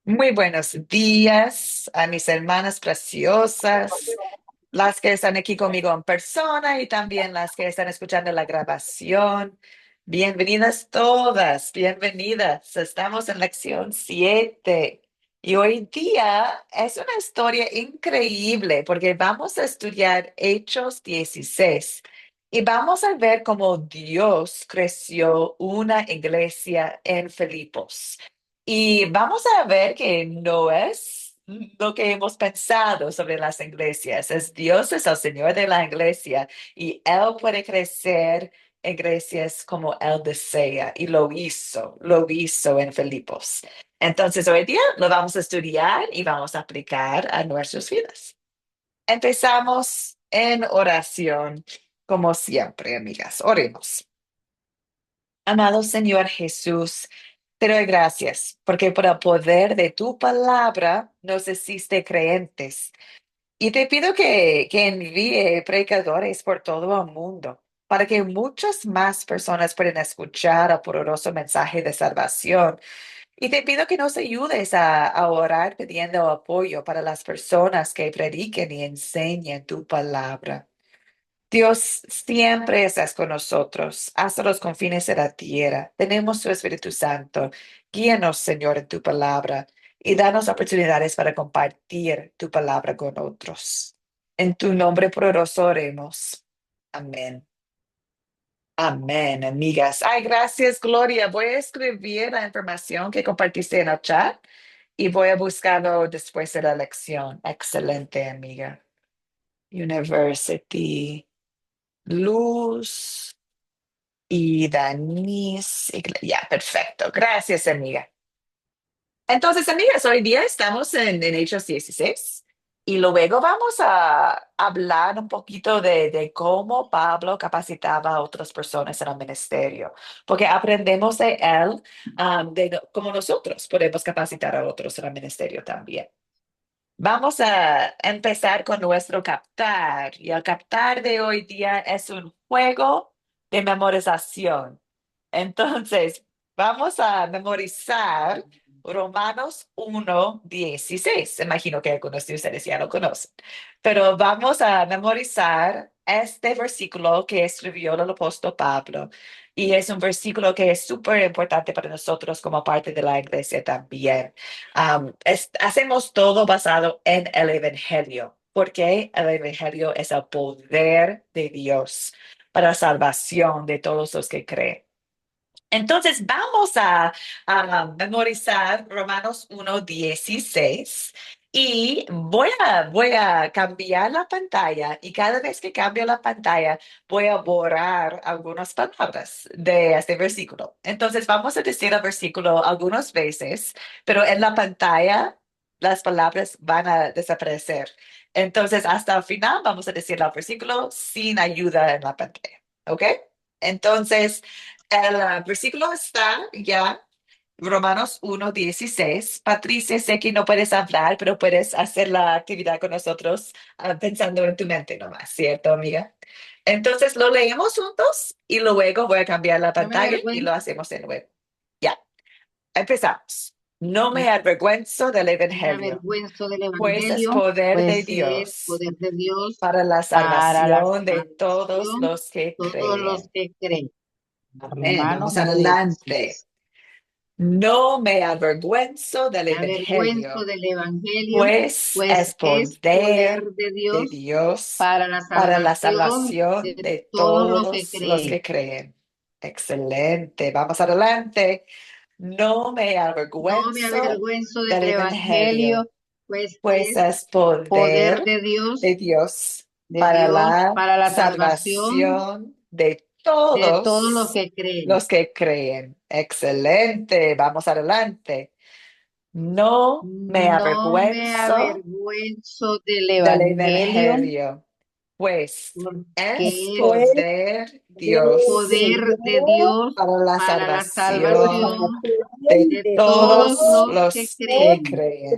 Muy buenos días a mis hermanas preciosas, las que están aquí conmigo en persona y también las que están escuchando la grabación. Bienvenidas todas, bienvenidas. Estamos en lección 7 y hoy día es una historia increíble porque vamos a estudiar Hechos 16 y vamos a ver cómo Dios creció una iglesia en Filipos. Y vamos a ver que no es lo que hemos pensado sobre las iglesias. Dios es el Señor de la iglesia y Él puede crecer iglesias como Él desea y lo hizo en Filipos. Entonces hoy día lo vamos a estudiar y vamos a aplicar a nuestras vidas. Empezamos en oración, como siempre, amigas. Oremos. Amado Señor Jesús, te doy gracias porque por el poder de tu palabra nos hiciste creyentes. Y te pido que envíe predicadores por todo el mundo para que muchas más personas puedan escuchar el poderoso mensaje de salvación. Y te pido que nos ayudes a orar pidiendo apoyo para las personas que prediquen y enseñen tu palabra. Dios, siempre estás con nosotros, hasta los confines de la tierra. Tenemos tu Espíritu Santo. Guíanos, Señor, en tu palabra y danos oportunidades para compartir tu palabra con otros. En tu nombre poderoso oremos. Amén. Amén, amigas. Ay, gracias, Gloria. Voy a escribir la información que compartiste en el chat y voy a buscarlo después de la lección. Excelente, amiga. University. Luz y Danis. Ya, perfecto. Gracias, amiga. Entonces, amigas, hoy día estamos en Hechos 16 y luego vamos a hablar un poquito de cómo Pablo capacitaba a otras personas en el ministerio, porque aprendemos de él, cómo nosotros podemos capacitar a otros en el ministerio también. Vamos a empezar con nuestro captar. Y el captar de hoy día es un juego de memorización. Entonces, vamos a memorizar Romanos 1:16. Imagino que algunos de ustedes ya lo conocen. Pero vamos a memorizar este versículo que escribió el apóstol Pablo. Y es un versículo que es súper importante para nosotros como parte de la iglesia también. Hacemos todo basado en el Evangelio, porque el Evangelio es el poder de Dios para la salvación de todos los que creen. Entonces vamos a memorizar Romanos 1:16 y voy a cambiar la pantalla y cada vez que cambio la pantalla voy a borrar algunas palabras de este versículo. Entonces vamos a decir el versículo algunas veces, pero en la pantalla las palabras van a desaparecer. Entonces hasta el final vamos a decir el versículo sin ayuda en la pantalla. ¿Ok? Entonces... El versículo está ya, Romanos 1:16. Patricia, sé que no puedes hablar, pero puedes hacer la actividad con nosotros pensando en tu mente nomás, ¿cierto, amiga? Entonces lo leemos juntos y luego voy a cambiar la No me pantalla y lo avergüenzo, hacemos de nuevo. Ya, empezamos. No me avergüenzo del no me Evangelio, avergüenzo del pues es Evangelio, poder de pues es Dios poder de Dios para la para la salvación de todos salvación los que de todos los creen. que creen. Amén. Romanos Vamos adelante. 1:16. No me avergüenzo del Me avergüenzo Evangelio, del Evangelio, pues es pues es poder poder de de Dios Dios para la para la salvación salvación de de todos los que todos los creen. que creen. Excelente. Vamos adelante. No me No me avergüenzo avergüenzo del del Evangelio, Evangelio, pues pues es es poder poder de Dios de para Dios la para la salvación salvación de de todos los todos que creen. los que creen. Excelente. Vamos adelante. No me No me avergüenzo avergüenzo del del Evangelio, Evangelio, pues es porque es Pues poder de Dios poder de Dios Dios para la para la salvación salvación salvación de de de todos todos todos los que los los que creen. que creen. creen.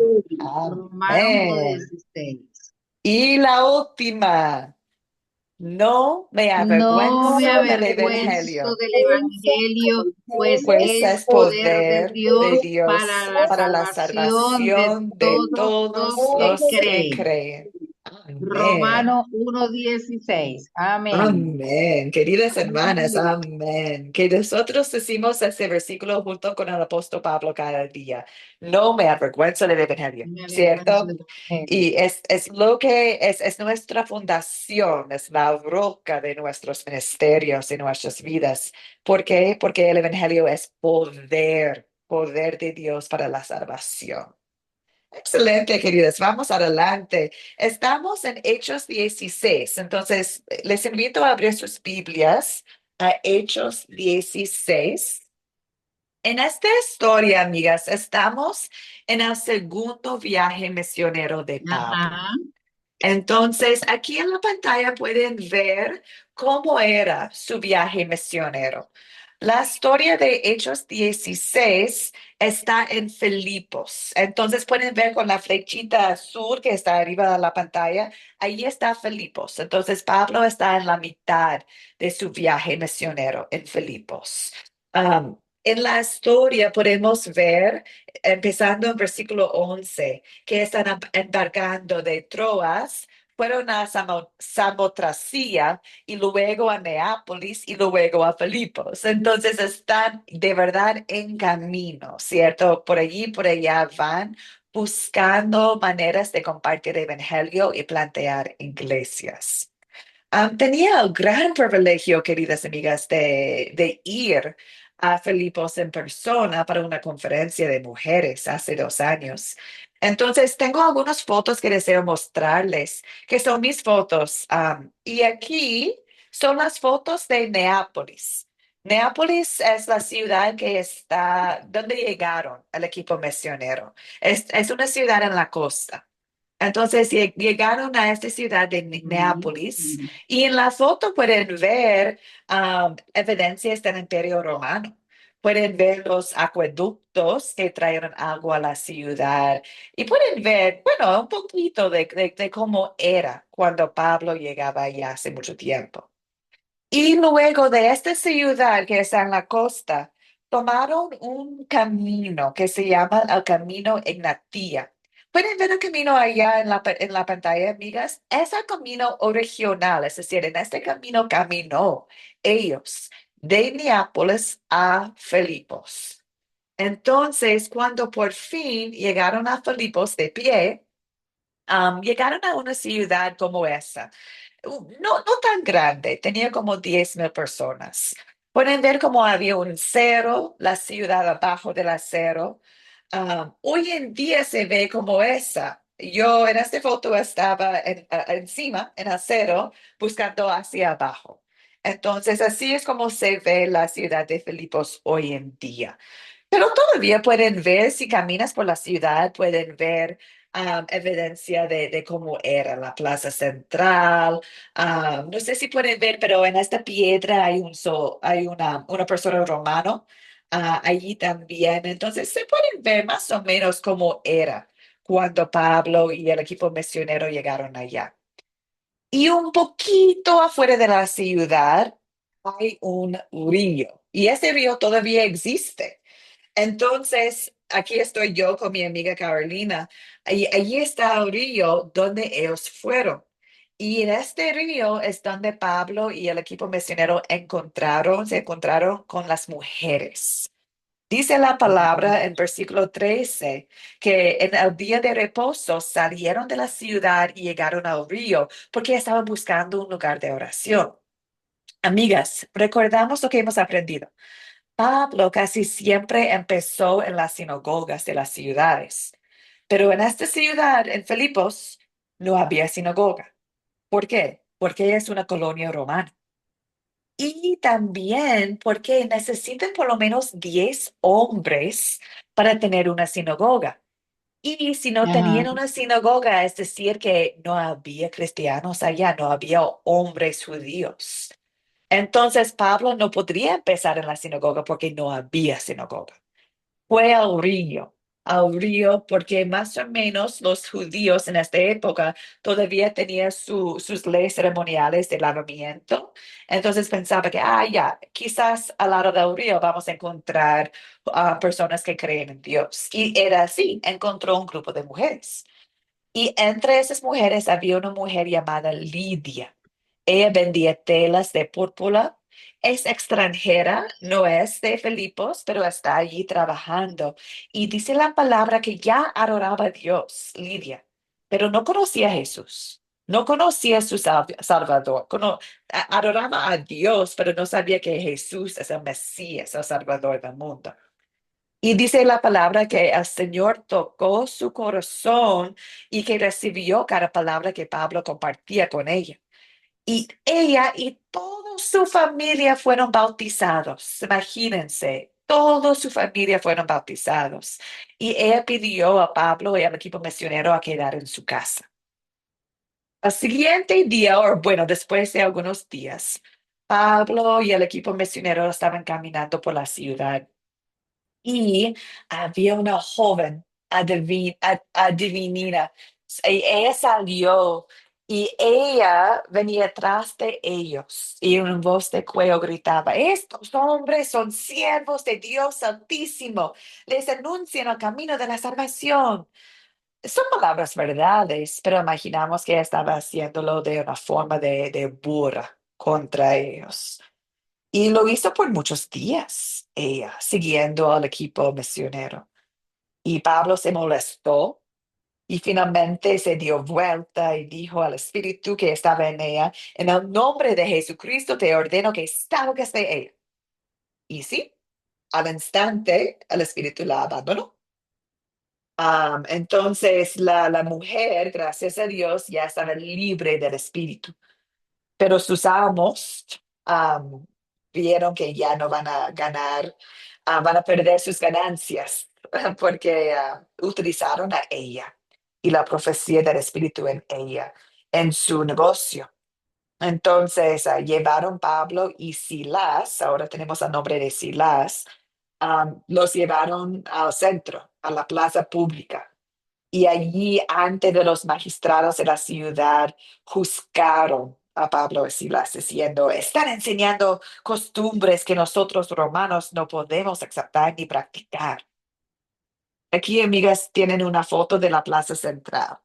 Romanos Amén. 1:16. Y la última. No me No me avergüenzo del avergüenzo Evangelio, del Evangelio, pues pues es es poder de poder de Dios para Dios la para la salvación de salvación de todos todos los que los que creen. creen. Amén. Romano 1:16. Amén. Amén, queridas hermanas, amén. Que nosotros decimos ese versículo junto con el apóstol Pablo cada día. No me avergüenzo del Evangelio, Me avergüenzo ¿cierto? del Evangelio. Y es lo que es nuestra fundación, es la roca de nuestros ministerios y nuestras vidas. ¿Por qué? Porque el Evangelio es poder, poder de Dios para la salvación. Excelente, queridas. Vamos adelante. Estamos en Hechos 16. Entonces, les invito a abrir sus Biblias a Hechos 16. En esta historia, amigas, estamos en el segundo viaje misionero de Pablo. Ajá. Entonces, aquí en la pantalla pueden ver cómo era su viaje misionero. La historia de Hechos 16 está en Filipos. Entonces pueden ver con la flechita azul que está arriba de la pantalla, ahí está Filipos. Entonces Pablo está en la mitad de su viaje misionero en Filipos. En la historia podemos ver, empezando en versículo 11, que están embarcando de Troas, fueron a Samotracia y luego a Neápolis y luego a Filipos. Entonces están de verdad en camino, ¿cierto? Por allí, por allá van buscando maneras de compartir el evangelio y plantear iglesias. Tenía el gran privilegio, queridas amigas, de ir a Filipos en persona para una conferencia de mujeres hace 2 años. Entonces, tengo algunas fotos que deseo mostrarles, que son mis fotos. Y aquí son las fotos de Neápolis. Neápolis es la ciudad que está, donde llegaron el equipo misionero. Es una ciudad en la costa. Entonces llegaron a esta ciudad de Ujú. Neápolis y en la foto pueden ver evidencias del Imperio Romano. Pueden ver los acueductos que trajeron agua a la ciudad y pueden ver, bueno, un poquito de cómo era cuando Pablo llegaba allá hace mucho tiempo. Y luego de esta ciudad que está en la costa, tomaron un camino que se llama el Camino Ignatia. Pueden ver el camino allá en la pantalla, amigas. Es el camino regional, es decir, en este camino caminó ellos de Neápolis a Filipos. Entonces, cuando por fin llegaron a Filipos de pie, llegaron a una ciudad como esa. No tan grande, tenía como 10,000 personas. Pueden ver cómo había un cerro, la ciudad abajo del acero. Hoy en día se ve como esa. Yo en esta foto estaba encima, en acero, buscando hacia abajo. Entonces, así es como se ve la ciudad de Filipos hoy en día. Pero todavía pueden ver, si caminas por la ciudad, pueden ver evidencia de cómo era la plaza central. No sé si pueden ver, pero en esta piedra hay una persona romano allí también. Entonces se pueden ver más o menos cómo era cuando Pablo y el equipo misionero llegaron allá. Y un poquito afuera de la ciudad hay un río. Y ese río todavía existe. Entonces, aquí estoy yo con mi amiga Carolina. Allí está el río donde ellos fueron. Y en este río es donde Pablo y el equipo misionero se encontraron con las mujeres. Dice la palabra en versículo 13 que en el día de reposo salieron de la ciudad y llegaron al río porque estaban buscando un lugar de oración. Amigas, recordamos lo que hemos aprendido. Pablo casi siempre empezó en las sinagogas de las ciudades, pero en esta ciudad, en Filipos, no había sinagoga. ¿Por qué? Porque es una colonia romana. Y también porque necesitan por lo menos 10 hombres para tener una sinagoga. Y si no Ajá. tenían una sinagoga, es decir, que no había cristianos allá, no había hombres judíos. Entonces Pablo no podría empezar en la sinagoga porque no había sinagoga. Fue al río. al río porque más o menos los judíos en esta época todavía tenían sus leyes ceremoniales de lavamiento. Entonces pensaba que, ya, quizás al lado del río vamos a encontrar personas que creen en Dios. Y era así, encontró un grupo de mujeres. Y entre esas mujeres había una mujer llamada Lidia. Ella vendía telas de púrpura. Es extranjera, no es de Filipos, pero está allí trabajando. Y dice la palabra que ya adoraba a Dios, Lidia, pero no conocía a Jesús. No conocía a su Salvador. Adoraba a Dios, pero no sabía que Jesús es el Mesías, el Salvador del mundo. Y dice la palabra que el Señor tocó su corazón y que recibió cada palabra que Pablo compartía con ella. Y ella y toda su familia fueron bautizados. Imagínense, toda su familia fueron bautizados. Y ella pidió a Pablo y al equipo misionero a quedar en su casa. Al siguiente día, o bueno, después de algunos días, Pablo y el equipo misionero estaban caminando por la ciudad. Y había una joven adivinina. Ella salió y ella venía detrás de ellos y en voz de cuello gritaba, estos hombres son siervos de Dios Altísimo, les anuncian el camino de la salvación. Son palabras verdades, pero imaginamos que ella estaba haciéndolo de una forma de burla contra ellos. Y lo hizo por muchos días, ella, siguiendo al equipo misionero. Y Pablo se molestó y finalmente se dio vuelta y dijo al espíritu que estaba en ella, en el nombre de Jesucristo te ordeno que salgas de ella. Y sí, al instante el espíritu la abandonó. Entonces la mujer, gracias a Dios, ya estaba libre del espíritu. Pero sus amos am, vieron que ya no van a ganar, van a perder sus ganancias porque utilizaron a ella y la profecía del Espíritu en ella, en su negocio. Entonces llevaron Pablo y Silas, ahora tenemos el nombre de Silas, los llevaron al centro, a la plaza pública. Y allí, ante de los magistrados de la ciudad, juzgaron a Pablo y Silas, diciendo, están enseñando costumbres que nosotros romanos no podemos aceptar ni practicar. Aquí, amigas, tienen una foto de la plaza central.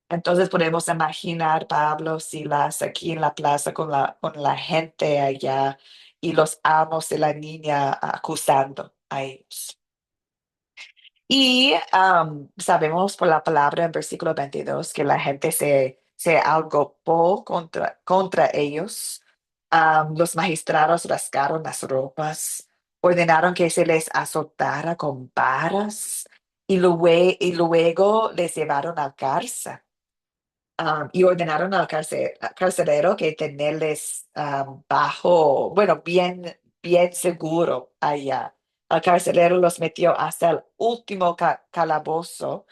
Entonces podemos imaginar Pablo, Silas aquí en la plaza con la gente allá y los amos de la niña acusando a ellos. Y sabemos por la palabra en versículo 22 que la gente se agolpó contra ellos. Los magistrados rasgaron las ropas, ordenaron que se les azotara con varas y luego les llevaron al cárcel. Y ordenaron al carcelero que tenerles bajo, bueno, bien seguro allá. El carcelero los metió hasta el último calabozo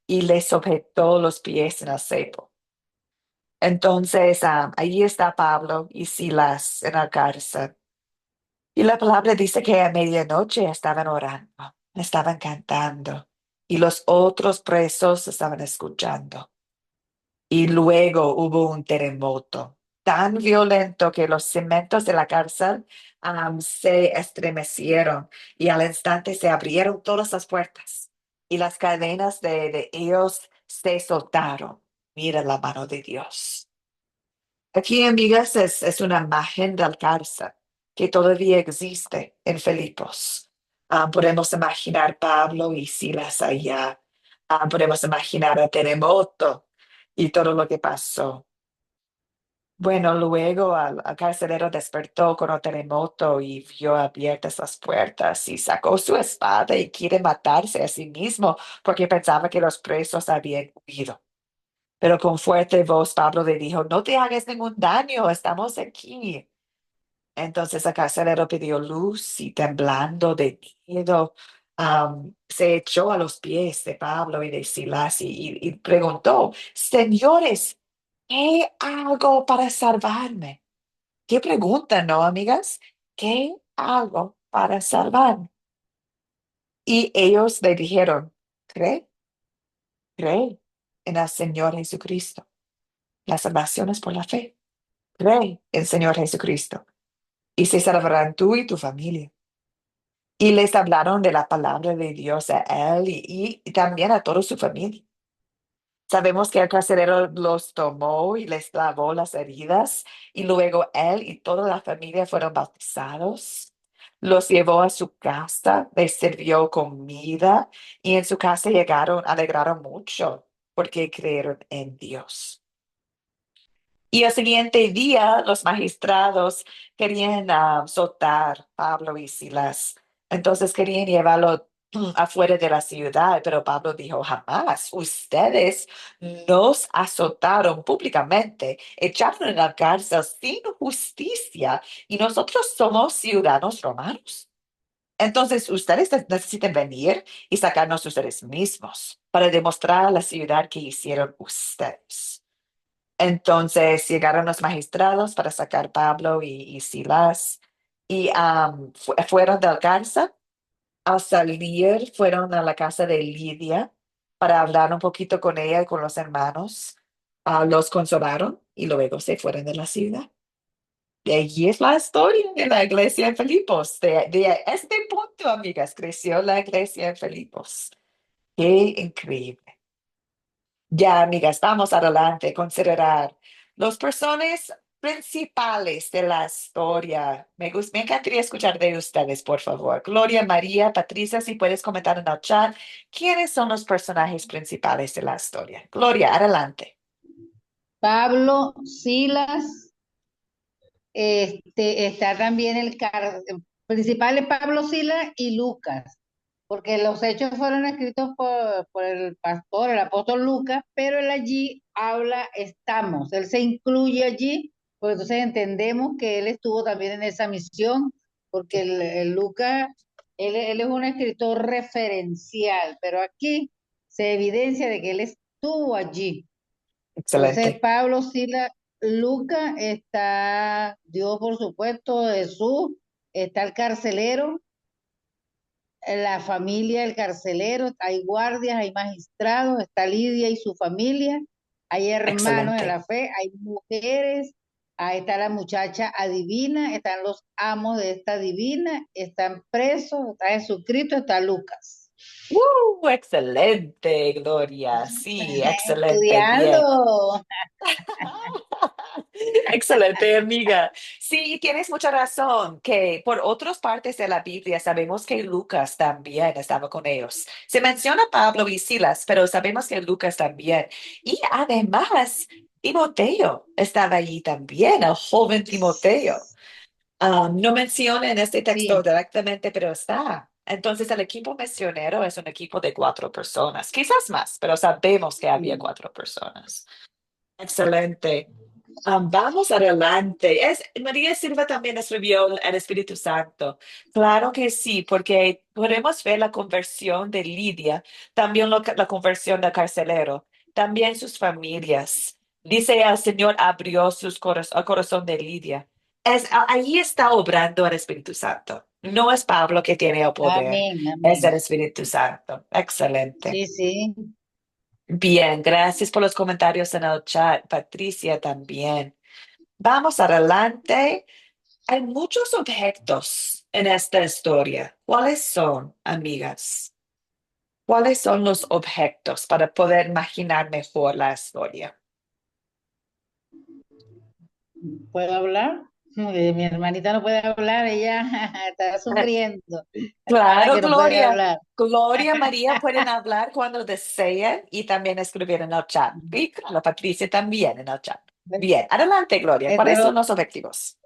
y les sujetó los pies en el cepo. Entonces, allí está Pablo y Silas en la cárcel. Y la palabra dice que a medianoche estaban orando, estaban cantando y los otros presos estaban escuchando. Y luego hubo un terremoto tan violento que los cimientos de la cárcel se estremecieron y al instante se abrieron todas las puertas y las cadenas de ellos se soltaron. Mira la mano de Dios. Aquí, amigas, es una imagen del cárcel que todavía existe en Filipos. Podemos imaginar Pablo y Silas allá. Podemos imaginar el terremoto y todo lo que pasó. Bueno, luego al carcelero despertó con el terremoto y vio abiertas las puertas y sacó su espada y quiere matarse a sí mismo porque pensaba que los presos habían huido. Pero con fuerte voz Pablo le dijo, no te hagas ningún daño, estamos aquí. Entonces el carcelero pidió luz y temblando de miedo, se echó a los pies de Pablo y de Silas y preguntó, señores, ¿qué hago para salvarme? ¿Qué pregunta, no, amigas? ¿Qué hago para salvarme? Y ellos le dijeron, Cree, cree en el Señor Jesucristo. La salvación es por la fe. Cree en el Señor Jesucristo y se salvarán tú y tu familia. Y les hablaron de la palabra de Dios a él y también a toda su familia. Sabemos que el carcelero los tomó y les lavó las heridas y luego él y toda la familia fueron bautizados. Los llevó a su casa, les sirvió comida y en su casa alegraron mucho porque creyeron en Dios. Y el siguiente día los magistrados querían soltar a Pablo y Silas. Entonces querían llevarlo afuera de la ciudad, pero Pablo dijo, jamás, ustedes nos azotaron públicamente, echaron en la cárcel sin justicia y nosotros somos ciudadanos romanos. Entonces ustedes necesitan venir y sacarnos ustedes mismos para demostrar a la ciudad que hicieron ustedes. Entonces llegaron los magistrados para sacar Pablo y Silas y fueron del cárcel. Al salir, fueron a la casa de Lidia para hablar un poquito con ella y con los hermanos. Los consolaron y luego se fueron de la ciudad. De allí es la historia de la iglesia en Filipos. De este punto, amigas, creció la iglesia en Filipos. Qué increíble. Ya, amigas, vamos adelante. Considerar los personajes principales de la historia. Me encantaría escuchar de ustedes, por favor. Gloria, María, Patricia, si puedes comentar en el chat, ¿quiénes son los personajes principales de la historia? Gloria, adelante. Pablo, Silas, está también el principal es Pablo, Silas y Lucas, porque los hechos fueron escritos por el pastor, el apóstol Lucas, pero él allí habla, estamos, él se incluye allí, pues entonces entendemos que él estuvo también en esa misión, porque el Lucas, él es un escritor referencial, pero aquí se evidencia de que él estuvo allí. Entonces, Excelente. Pablo, Sila, Lucas, está Dios, por supuesto, Jesús, está el carcelero, la familia del carcelero, hay guardias, hay magistrados, está Lidia y su familia, hay hermanos en Excelente. la fe, hay mujeres, ahí está la muchacha adivina, están los amos de esta divina, están presos, está Jesucristo, está Lucas. Excelente, Gloria. Sí, excelente, bien. Estudiando. Excelente, amiga. Sí, tienes mucha razón, que por otras partes de la Biblia sabemos que Lucas también estaba con ellos. Se menciona Pablo y Silas, pero sabemos que Lucas también. Y además, Timoteo estaba allí también, el joven Timoteo. No menciona en este texto Sí. directamente, pero está. Entonces, el equipo misionero es un equipo de 4 personas, quizás más, pero sabemos que había Sí. 4 personas. Excelente. Vamos adelante. María Silva también escribió el Espíritu Santo. Claro que sí, porque podemos ver la conversión de Lidia, también la conversión del carcelero, también sus familias. Dice el Señor abrió el corazón de Lidia. Ahí está obrando el Espíritu Santo. No es Pablo que tiene el poder, Amén, es el amén. Espíritu Santo. Excelente. Sí, sí, Bien, gracias por los comentarios en el chat. Patricia también. Vamos adelante. Hay muchos objetos en esta historia. ¿Cuáles son, amigas? ¿Cuáles son los objetos para poder imaginar mejor la historia? ¿puedo hablar? Mi hermanita no puede hablar, ella está sufriendo. Claro, Que no puede Gloria. hablar. Gloria, María pueden hablar cuando deseen y también escribir en el chat. Y claro, Patricia también en el chat. Bien, adelante, Gloria. Entre, ¿Cuáles los- son los objetivos?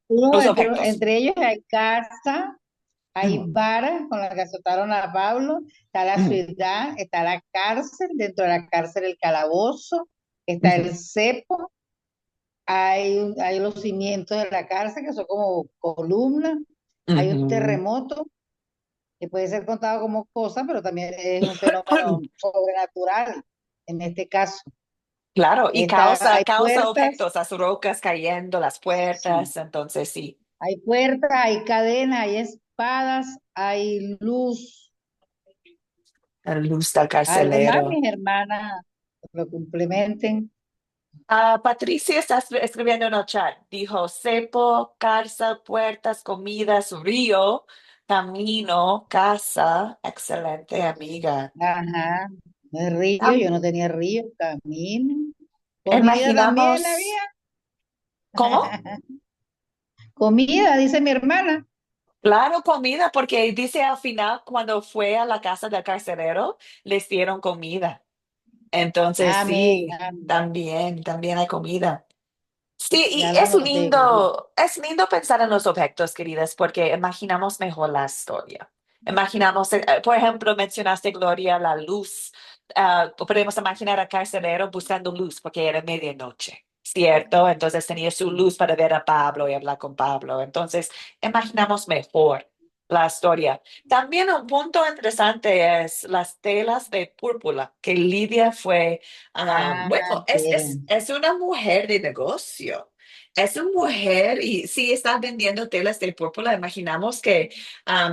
uno, Los objetos. entre ellos hay casa, hay Mm, vara con la que azotaron a Pablo, está la mm, ciudad, está la cárcel, dentro de la cárcel el calabozo, está ujú, el cepo, hay los cimientos de la cárcel que son como columnas, hay un ujú. terremoto que puede ser contado como cosa, pero también es un fenómeno sobrenatural en este caso. Claro, y Hay causa puertas, objetos, las rocas cayendo, las sí, puertas, entonces sí. hay puertas, hay cadenas, hay espadas, hay luz, La luz del Algo más, carcelero. mis hermanas lo complementen. Patricia está escribiendo en el chat. Dijo cepo, cárcel, puertas, comidas, río, camino, casa. Excelente, amiga. Ajá. El río, yo no tenía río, camino. Comida también Imaginamos, había. ¿cómo? Comida, dice mi hermana. Claro, comida, porque dice al final, cuando fue a la casa del carcelero, les dieron comida. Entonces, Amén, sí, amén. también hay comida. Sí, y Ya la noté. es lindo pensar en los objetos, queridas, porque imaginamos mejor la historia. Imaginamos, por ejemplo, mencionaste, Gloria, la luz. Podemos imaginar a carcelero buscando luz porque era medianoche, ¿cierto? Entonces tenía su luz para ver a Pablo y hablar con Pablo. Entonces, imaginamos mejor la historia. También un punto interesante es las telas de púrpura, que Lidia fue, Ah, bueno, bien. es una mujer de negocio. Es una mujer y sí está vendiendo telas de púrpura. Imaginamos que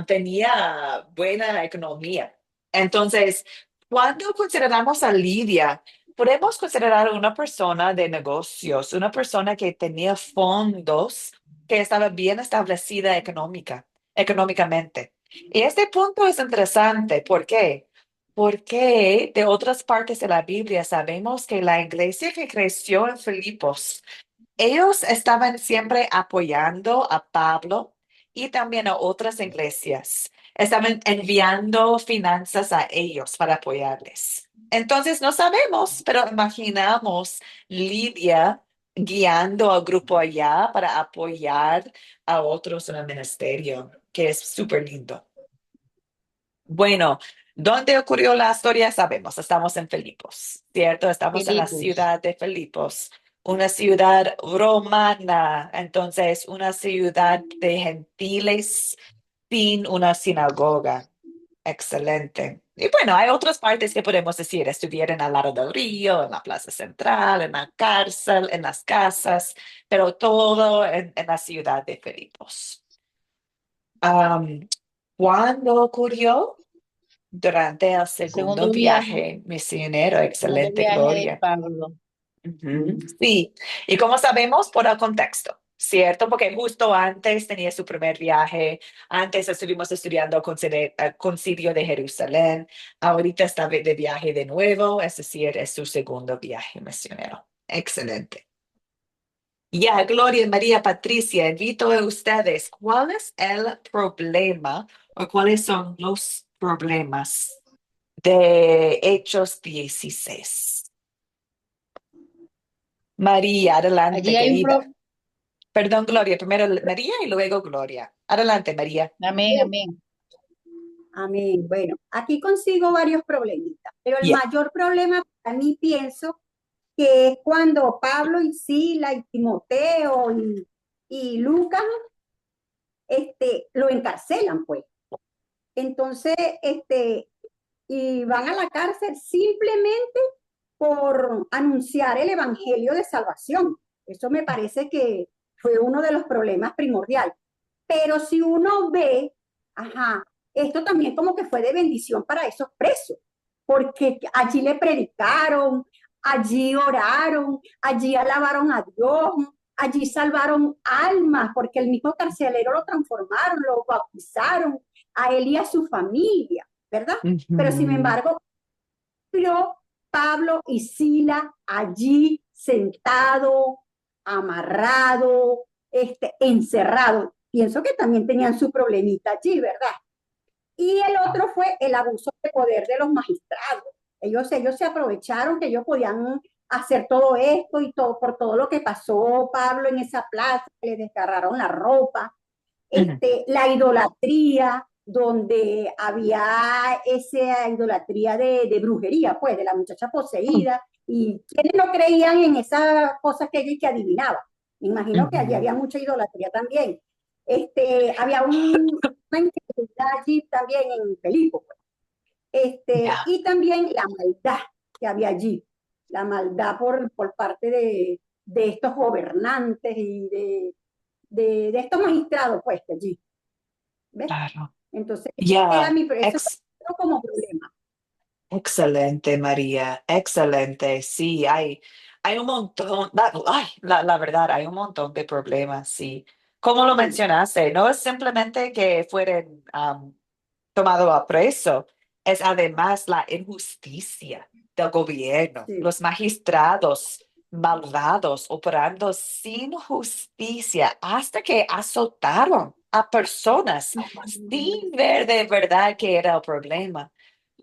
tenía buena economía. Entonces, cuando consideramos a Lidia, podemos considerar una persona de negocios, una persona que tenía fondos, que estaba bien establecida económicamente. Y este punto es interesante. ¿Por qué? Porque de otras partes de la Biblia sabemos que la iglesia que creció en Filipos, ellos estaban siempre apoyando a Pablo y también a otras iglesias. Estaban enviando finanzas a ellos para apoyarles. Entonces, no sabemos, pero imaginamos Lidia guiando al grupo allá para apoyar a otros en el ministerio, que es súper lindo. Bueno, ¿dónde ocurrió la historia? Sabemos, estamos en Filipos, ¿cierto? Estamos en la Filipos. ciudad de Filipos, una ciudad romana, entonces una ciudad de gentiles sin una sinagoga. Excelente. Y bueno, hay otras partes que podemos decir, estuvieron al lado del río, en la plaza central, en la cárcel, en las casas, pero todo en la ciudad de Filipos. Am, ¿Cuándo ocurrió? Durante el El segundo segundo viaje, viaje misionero, segundo excelente, viaje de Gloria. Pablo. Ujú. Sí, y como sabemos por el contexto, ¿cierto? Porque justo antes tenía su primer viaje, antes estuvimos estudiando el concilio de Jerusalén, ahorita está de viaje de nuevo, es decir, es su segundo viaje misionero. Excelente. Ya, Gloria, María, Patricia, invito a ustedes, ¿cuál es el problema o cuáles son los problemas de Hechos 16? María, adelante, Allí hay un querida. Perdón, Gloria, primero María y luego Gloria. Adelante, María. amén, amén. Amén. Bueno, aquí consigo varios problemitas, pero el Ya. mayor problema para mí pienso que es cuando Pablo y Sila y Timoteo y Lucas lo encarcelan, pues. Entonces, y van a la cárcel simplemente por anunciar el evangelio de salvación. Eso me parece que fue uno de los problemas primordiales. Pero si uno ve, ajá, esto también como que fue de bendición para esos presos, porque allí le predicaron, allí oraron, allí alabaron a Dios, allí salvaron almas, porque el mismo carcelero lo transformaron, lo bautizaron, a él y a su familia, ¿verdad? Pero sin Ujú. embargo, vio Pablo y Sila allí sentado, amarrado, encerrado. Pienso que también tenían su problemita allí, ¿verdad? Y el otro fue el abuso de poder de los magistrados. Ellos se aprovecharon que ellos podían hacer todo esto y todo por todo lo que pasó Pablo en esa plaza, le desgarraron la ropa, Ujú. la idolatría, donde había esa idolatría de brujería, pues, de la muchacha poseída, y quienes no creían en esas cosas que ella y que adivinaba. Me imagino que allí Ujú. había mucha idolatría también. Había una integridad allí también en Felipe, pues. Ya, Y también la maldad que había allí, la maldad por parte de estos gobernantes y de estos magistrados, pues, que allí, ¿ves? claro. Entonces, era Ya, eso era como problema. Excelente, María, excelente. Sí, hay un montón, la verdad, hay un montón de problemas, sí. Como lo Sí, mencionaste, no es simplemente que fueran tomado a preso, es además la injusticia del gobierno, sí. los magistrados malvados operando sin justicia hasta que azotaron a personas sin ver de verdad que era el problema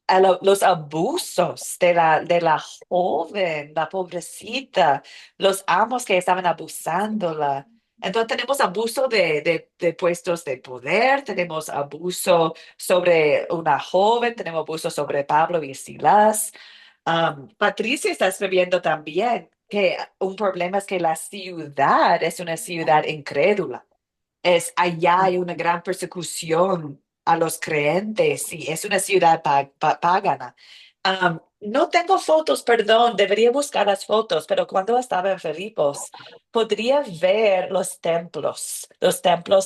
a los abusos de la joven, la pobrecita, los amos que estaban abusándola. Entonces tenemos abuso de puestos de poder, tenemos abuso sobre una joven, tenemos abuso sobre Pablo y Silas. Patricia está escribiendo también que un problema es que la ciudad es una ciudad incrédula. Allá hay una gran persecución a los creyentes y es una ciudad pagana. No tengo fotos, perdón, debería buscar las fotos, pero cuando estaba en Filipos, podría ver los templos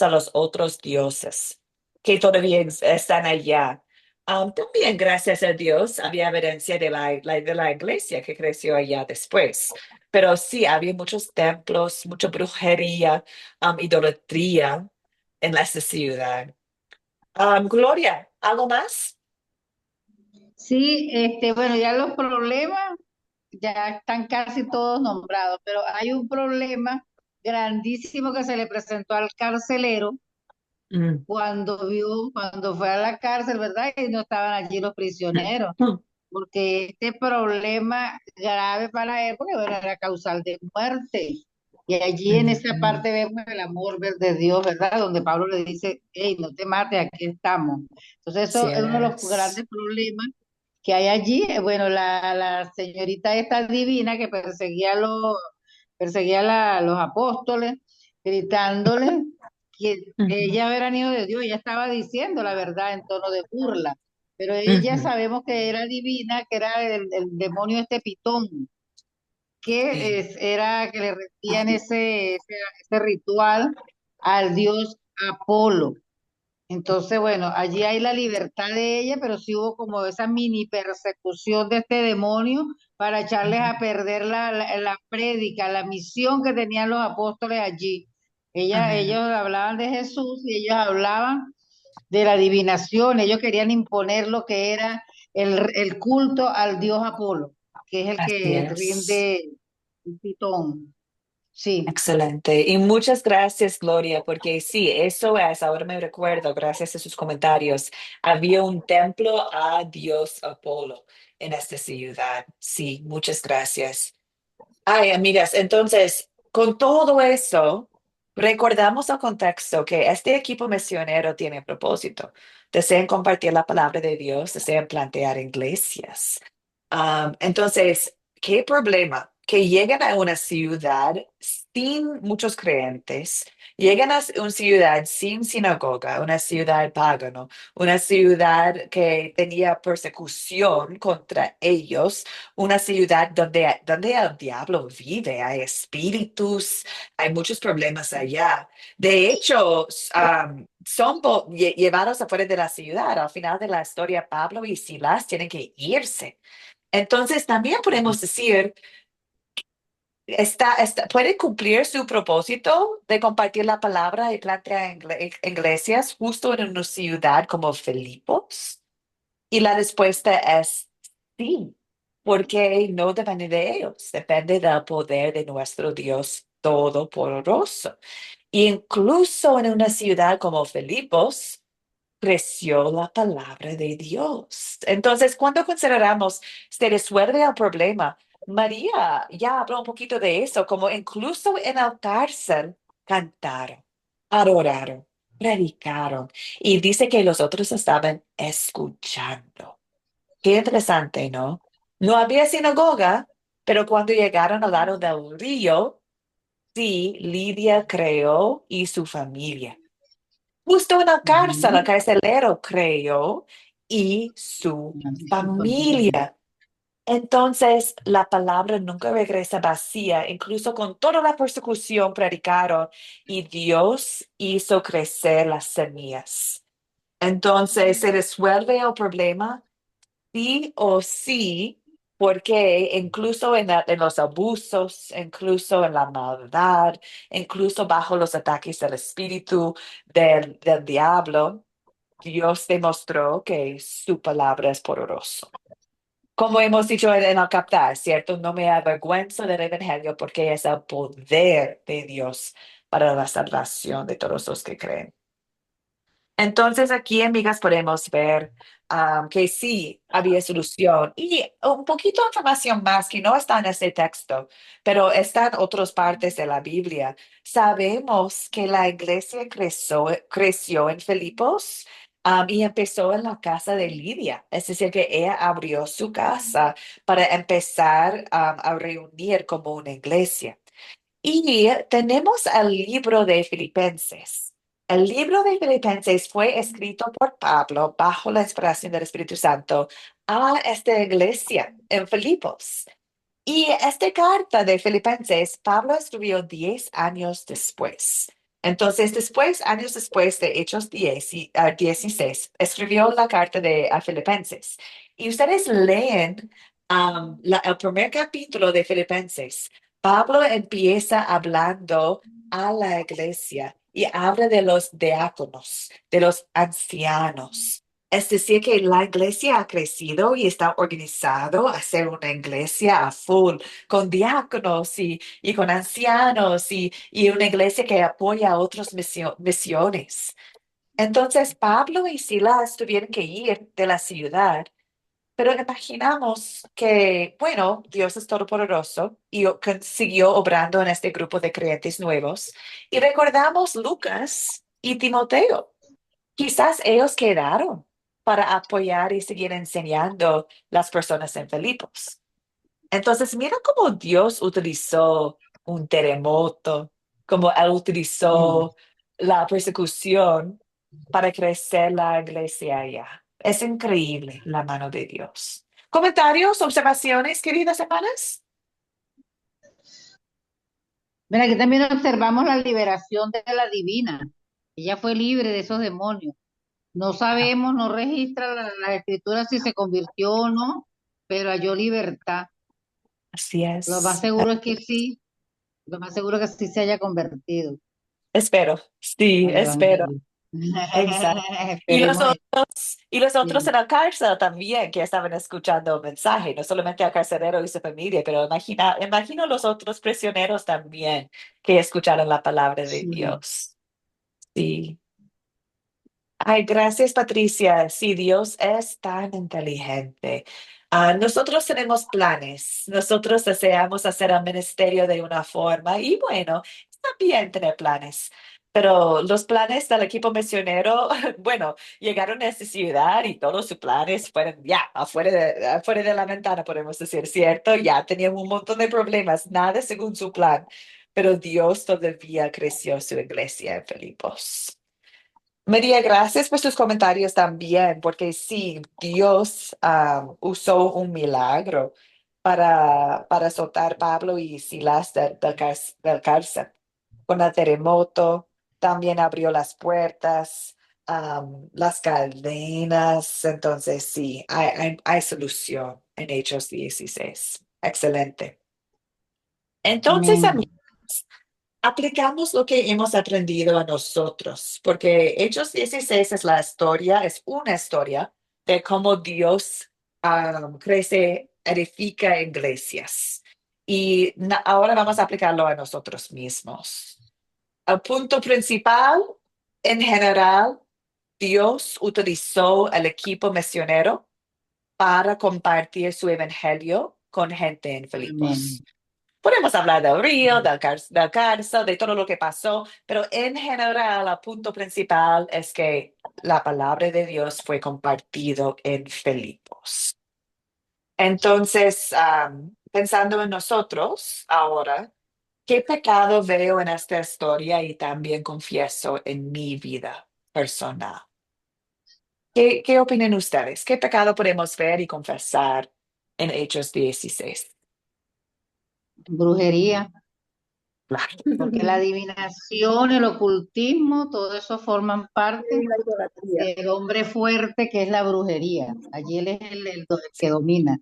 a los otros dioses que todavía están allá. También, gracias a Dios, había evidencia de la iglesia que creció allá después. Pero sí, había muchos templos, mucha brujería, idolatría en esta ciudad. Gloria, ¿algo más? Sí, bueno, ya los problemas ya están casi todos nombrados, pero hay un problema grandísimo que se le presentó al carcelero Mm. cuando fue a la cárcel, ¿verdad? Y no estaban allí los prisioneros, porque este problema grave para él, porque bueno, era causal de muerte. Y allí en esa Mm. parte vemos el amor de Dios, ¿verdad? Donde Pablo le dice, hey, no te mates, aquí estamos. Entonces Así eso es uno de los es. grandes problemas que hay allí. Bueno, la señorita esta divina que perseguía a los apóstoles, gritándole que Ujú. ella era niño de Dios, ella estaba diciendo la verdad en tono de burla, pero ella Ujú. sabemos que era divina, que era el demonio este Pitón, que Sí. era que le rendían ese ritual al dios Apolo. Entonces, bueno, allí hay la libertad de ella, pero sí hubo como esa mini persecución de este demonio para echarles Ujú. a perder la prédica, la misión que tenían los apóstoles allí. Ellos Amén. hablaban de Jesús y ellos hablaban de la adivinación, ellos querían imponer lo que era el culto al dios Apolo, que es el Así que es. rinde el pitón. Sí. Excelente. Y muchas gracias, Gloria, porque sí, eso es, ahora me recuerdo, gracias a sus comentarios, había un templo a Dios Apolo en esta ciudad. Sí, muchas gracias. Ay, amigas, entonces, con todo eso, recordamos el contexto que este equipo misionero tiene propósito. Desean compartir la palabra de Dios, desean plantear iglesias. Entonces, ¿qué problema? Que llegan a una ciudad sin muchos creyentes, llegan a una ciudad sin sinagoga, una ciudad pagana, una ciudad que tenía persecución contra ellos, una ciudad donde el diablo vive, hay espíritus, hay muchos problemas allá. De hecho, son llevados afuera de la ciudad. Al final de la historia, Pablo y Silas tienen que irse. Entonces, también podemos decir, puede cumplir su propósito de compartir la palabra y plantear iglesias justo en una ciudad como Filipos. Y la respuesta es sí, porque no depende de ellos, depende del poder de nuestro Dios Todopoderoso. Incluso en una ciudad como Filipos, creció la palabra de Dios. Entonces, cuando consideramos se resuelve el problema, María ya habló un poquito de eso, como incluso en la cárcel cantaron, adoraron, predicaron y dice que los otros estaban escuchando. Qué interesante, ¿no? No había sinagoga, pero cuando llegaron al lado del río, sí, Lidia creó y su familia. Justo en la cárcel, el Ujú. carcelero creyó y su familia. Entonces, la palabra nunca regresa vacía, incluso con toda la persecución predicaron y Dios hizo crecer las semillas. Entonces, se resuelve el problema. sí o sí, porque incluso en los abusos, incluso en la maldad, incluso bajo los ataques del espíritu del diablo, Dios demostró que su palabra es poderoso. Como hemos dicho en el captar, ¿cierto? No me avergüenzo del evangelio porque es el poder de Dios para la salvación de todos los que creen. Entonces aquí, amigas, podemos ver que sí había solución y un poquito de información más que no está en este texto, pero está en otras partes de la Biblia. Sabemos que la iglesia creció en Filipos y empezó en la casa de Lidia. Es decir, que ella abrió su casa para empezar a reunir como una iglesia. Y tenemos el libro de Filipenses. El libro de Filipenses fue escrito por Pablo bajo la inspiración del Espíritu Santo a esta iglesia en Filipos. Y esta carta de Filipenses, Pablo escribió 10 años después. Entonces, años después de Hechos 16, escribió la carta a Filipenses. Y ustedes leen el primer capítulo de Filipenses. Pablo empieza hablando a la iglesia y habla de los diáconos, de los ancianos. Es decir, que la iglesia ha crecido y está organizado a ser una iglesia a full, con diáconos y con ancianos y una iglesia que apoya a otras misiones. Entonces, Pablo y Silas tuvieron que ir de la ciudad, pero imaginamos que, bueno, Dios es todopoderoso y siguió obrando en este grupo de creyentes nuevos. Y recordamos Lucas y Timoteo. Quizás ellos quedaron para apoyar y seguir enseñando las personas en Filipos. Entonces, mira cómo Dios utilizó un terremoto, cómo Él Mm. utilizó la persecución para crecer la iglesia allá. Es increíble la mano de Dios. ¿Comentarios, observaciones, queridas hermanas? Mira, aquí también observamos la liberación de la divina. Ella fue libre de esos demonios. No Claro, sabemos, no registra la escritura si se convirtió o no, pero halló libertad. así Lo más es. seguro es que sí, lo más seguro es que sí se haya convertido Espero, sí, al espero. evangelio. Exacto. Esperemos eso. Y los otros Sí, en la cárcel también que estaban escuchando el mensaje, no solamente al carcelero y su familia, pero imagino los otros prisioneros también que escucharon la palabra de sí. Dios. Sí. Ay, gracias, Patricia. Sí, Dios es tan inteligente. Nosotros tenemos planes. Nosotros deseamos hacer el ministerio de una forma y bueno, está bien tener planes. Pero los planes del equipo misionero, bueno, llegaron a esta ciudad y todos sus planes fueron ya afuera de la ventana, podemos decir, ¿cierto? Ya tenían un montón de problemas, nada según su plan. Pero Dios todavía creció su iglesia en Filipos. María, gracias por sus comentarios también, porque sí, Dios usó un milagro para soltar Pablo y Silas del cárcel. Con el terremoto, también abrió las puertas, las cadenas. Entonces, sí, hay solución en Hechos 16. Excelente. Entonces, Amén. amigos, aplicamos lo que hemos aprendido a nosotros, porque Hechos 16 es la historia, es una historia de cómo Dios crece, edifica iglesias. Y ahora vamos a aplicarlo a nosotros mismos. El punto principal, en general, Dios utilizó el equipo misionero para compartir su evangelio con gente en Filipos. Amén. Podemos hablar del río, del cárcel, de todo lo que pasó, pero en general el punto principal es que la palabra de Dios fue compartido en Filipos. Entonces, pensando en nosotros ahora, ¿qué pecado veo en esta historia y también confieso en mi vida personal? ¿Qué opinan ustedes? ¿Qué pecado podemos ver y confesar en Hechos 16? Brujería. Claro. porque la adivinación, el ocultismo, todo eso forman parte La idolatría. del hombre fuerte que es la brujería. Allí él es el que domina,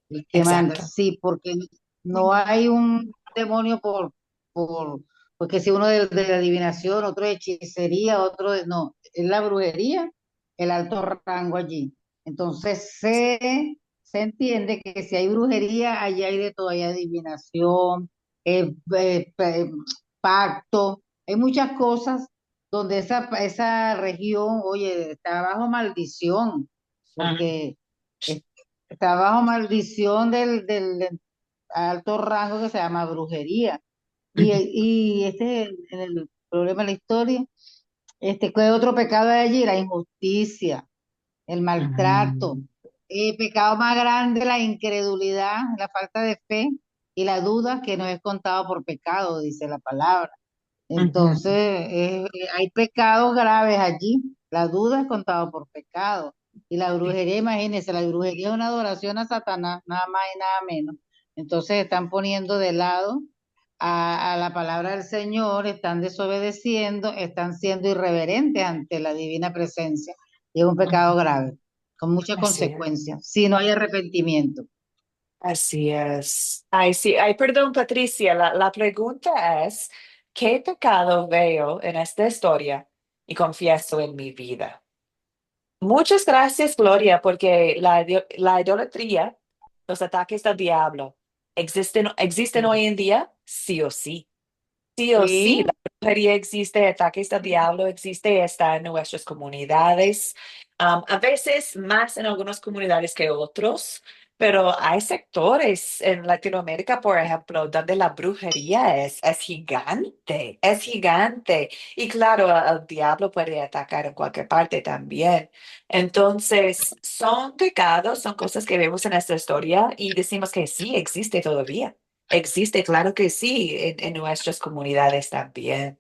el que manda. Exacto. Sí, porque no hay un demonio por porque si uno de adivinación, otro de hechicería, otro de, no, es la brujería, el alto rango allí. Entonces se entiende que si hay brujería, allí hay de todo, hay adivinación, eh, eh, eh, pacto, hay muchas cosas donde esa región, oye, está bajo maldición, Mm. porque es- está bajo maldición del alto rango que se llama brujería. Y este es el problema de la historia. ¿Qué otro pecado hay allí? La injusticia, el maltrato. Mm. El pecado más grande, la incredulidad, la falta de fe y la duda que no es contado por pecado, dice la palabra. Ujú. Entonces, hay pecados graves allí. La duda es contado por pecado. Y la brujería, imagínense, la brujería es una adoración a Satanás, nada más y nada menos. Entonces están poniendo de lado a la palabra del Señor, están desobedeciendo, están siendo irreverentes ante la divina presencia. Y es un pecado Ujú. grave, con muchas Así es. consecuencias, si no hay arrepentimiento. Así es. Ay, sí. Ay, perdón, Patricia. La pregunta es, ¿qué pecado veo en esta historia y confieso en mi vida? Muchas gracias, Gloria, porque la idolatría, los ataques del diablo, ¿existen hoy en día? Sí o sí. Sí o sí, la Sí, brujería existe, ataques del diablo existe, está en nuestras comunidades, a veces más en algunas comunidades que otros, pero hay sectores en Latinoamérica, por ejemplo, donde la brujería es gigante, es gigante. Y claro, el diablo puede atacar en cualquier parte también. Entonces, son pecados, son cosas que vemos en esta historia y decimos que sí, existe todavía. Existe, claro que sí, en nuestras comunidades también.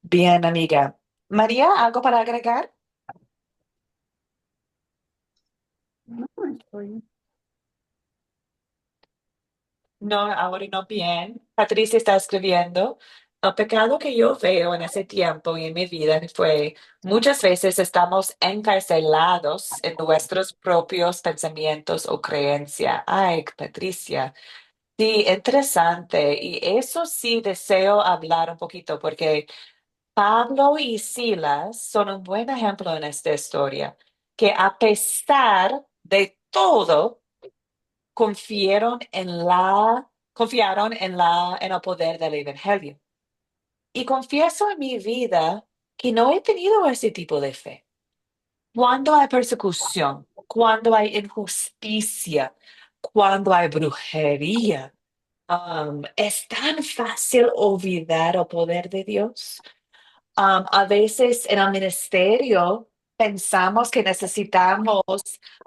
Bien, amiga. María, ¿algo para agregar? No, estoy- No, ahora no bien. Patricia está escribiendo. El pecado que yo veo en ese tiempo y en mi vida fue muchas veces estamos encarcelados en nuestros propios pensamientos o creencias. Ay, Patricia. Sí, interesante. Y eso sí deseo hablar un poquito porque Pablo y Silas son un buen ejemplo en esta historia, que a pesar de todo, confiaron en el poder del evangelio. Y confieso en mi vida que no he tenido ese tipo de fe. Cuando hay persecución, cuando hay injusticia, cuando hay brujería, es tan fácil olvidar el poder de Dios. A veces en el ministerio pensamos que necesitamos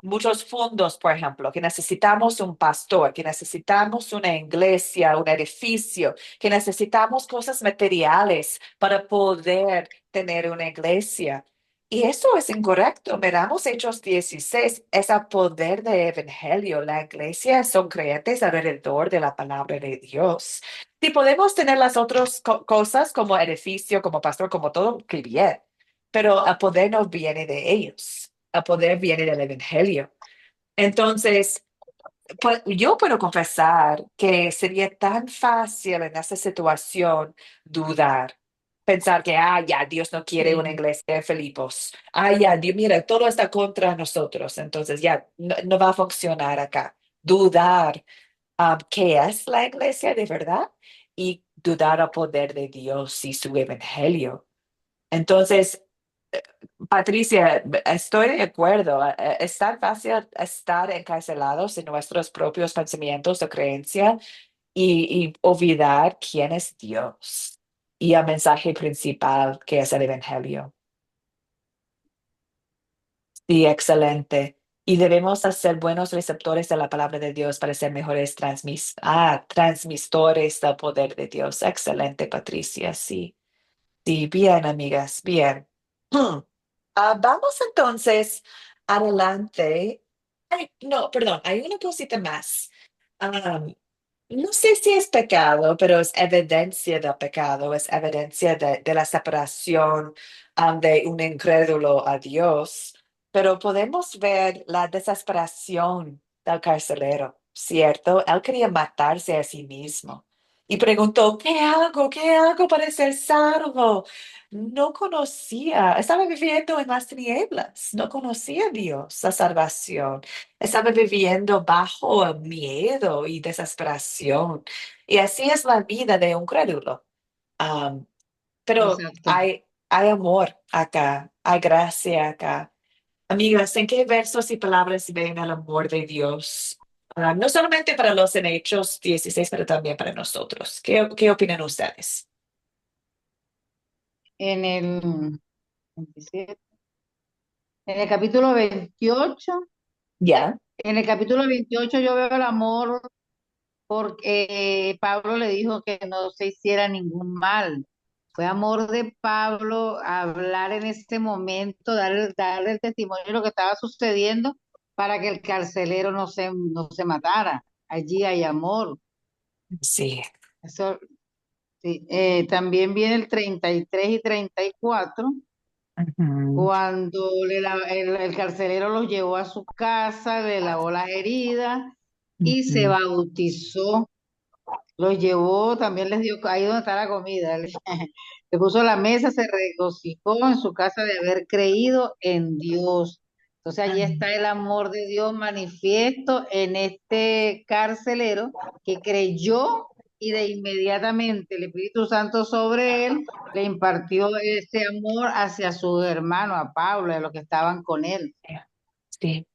muchos fondos, por ejemplo, que necesitamos un pastor, que necesitamos una iglesia, un edificio, que necesitamos cosas materiales para poder tener una iglesia. Y eso es incorrecto. Miramos Hechos 16, es el poder del evangelio. La iglesia son creyentes alrededor de la palabra de Dios. Si podemos tener las otras cosas como edificio, como pastor, como todo, que bien, pero el poder no viene de ellos, el poder viene del evangelio. Entonces, pues, yo puedo confesar que sería tan fácil en esa situación dudar, pensar que, ya, Dios no quiere una sí. iglesia de Filipos. Ya, Dios, mira, todo está contra nosotros, entonces ya, no va a funcionar acá. Dudar qué es la iglesia de verdad y dudar al poder de Dios y su evangelio. Entonces, Patricia, estoy de acuerdo. Es tan fácil estar encarcelados en nuestros propios pensamientos o creencias y olvidar quién es Dios y el mensaje principal que es el evangelio. Sí, excelente. Y debemos hacer buenos receptores de la palabra de Dios para ser mejores transmisores del poder de Dios. Excelente, Patricia. Sí, sí, bien, amigas, bien. Vamos entonces adelante. Ay, no, perdón, hay una cosita más. No sé si es pecado, pero es evidencia del pecado, es evidencia de la separación de un incrédulo a Dios. Pero podemos ver la desesperación del carcelero, ¿cierto? Él quería matarse a sí mismo y preguntó, ¿qué hago? ¿Qué hago para ser salvo? No conocía, estaba viviendo en las tinieblas, no conocía a Dios, la salvación. Estaba viviendo bajo el miedo y desesperación. Y así es la vida de un crédulo. Am, pero Exacto. hay amor acá, hay gracia acá. Amigas, ¿en qué versos y palabras ven el amor de Dios? No solamente para los en Hechos 16, pero también para nosotros. ¿Qué opinan ustedes? En el 27, en el capítulo 28, Ya. en el capítulo 28 yo veo el amor porque Pablo le dijo que no se hiciera ningún mal. Fue amor de Pablo hablar en este momento, darle el testimonio de lo que estaba sucediendo para que el carcelero no se matara. Allí hay amor. Sí. Eso, sí. También viene el 33 y 34 Ujú, cuando el carcelero los llevó a su casa, le lavó las heridas y se ujú. bautizó. Los llevó, también les dio, ahí donde está la comida, le puso la mesa, se regocijó en su casa de haber creído en Dios. Entonces allí está el amor de Dios manifiesto en este carcelero que creyó y de inmediatamente el Espíritu Santo sobre él le impartió ese amor hacia su hermano, a Pablo, a los que estaban con él. Sí.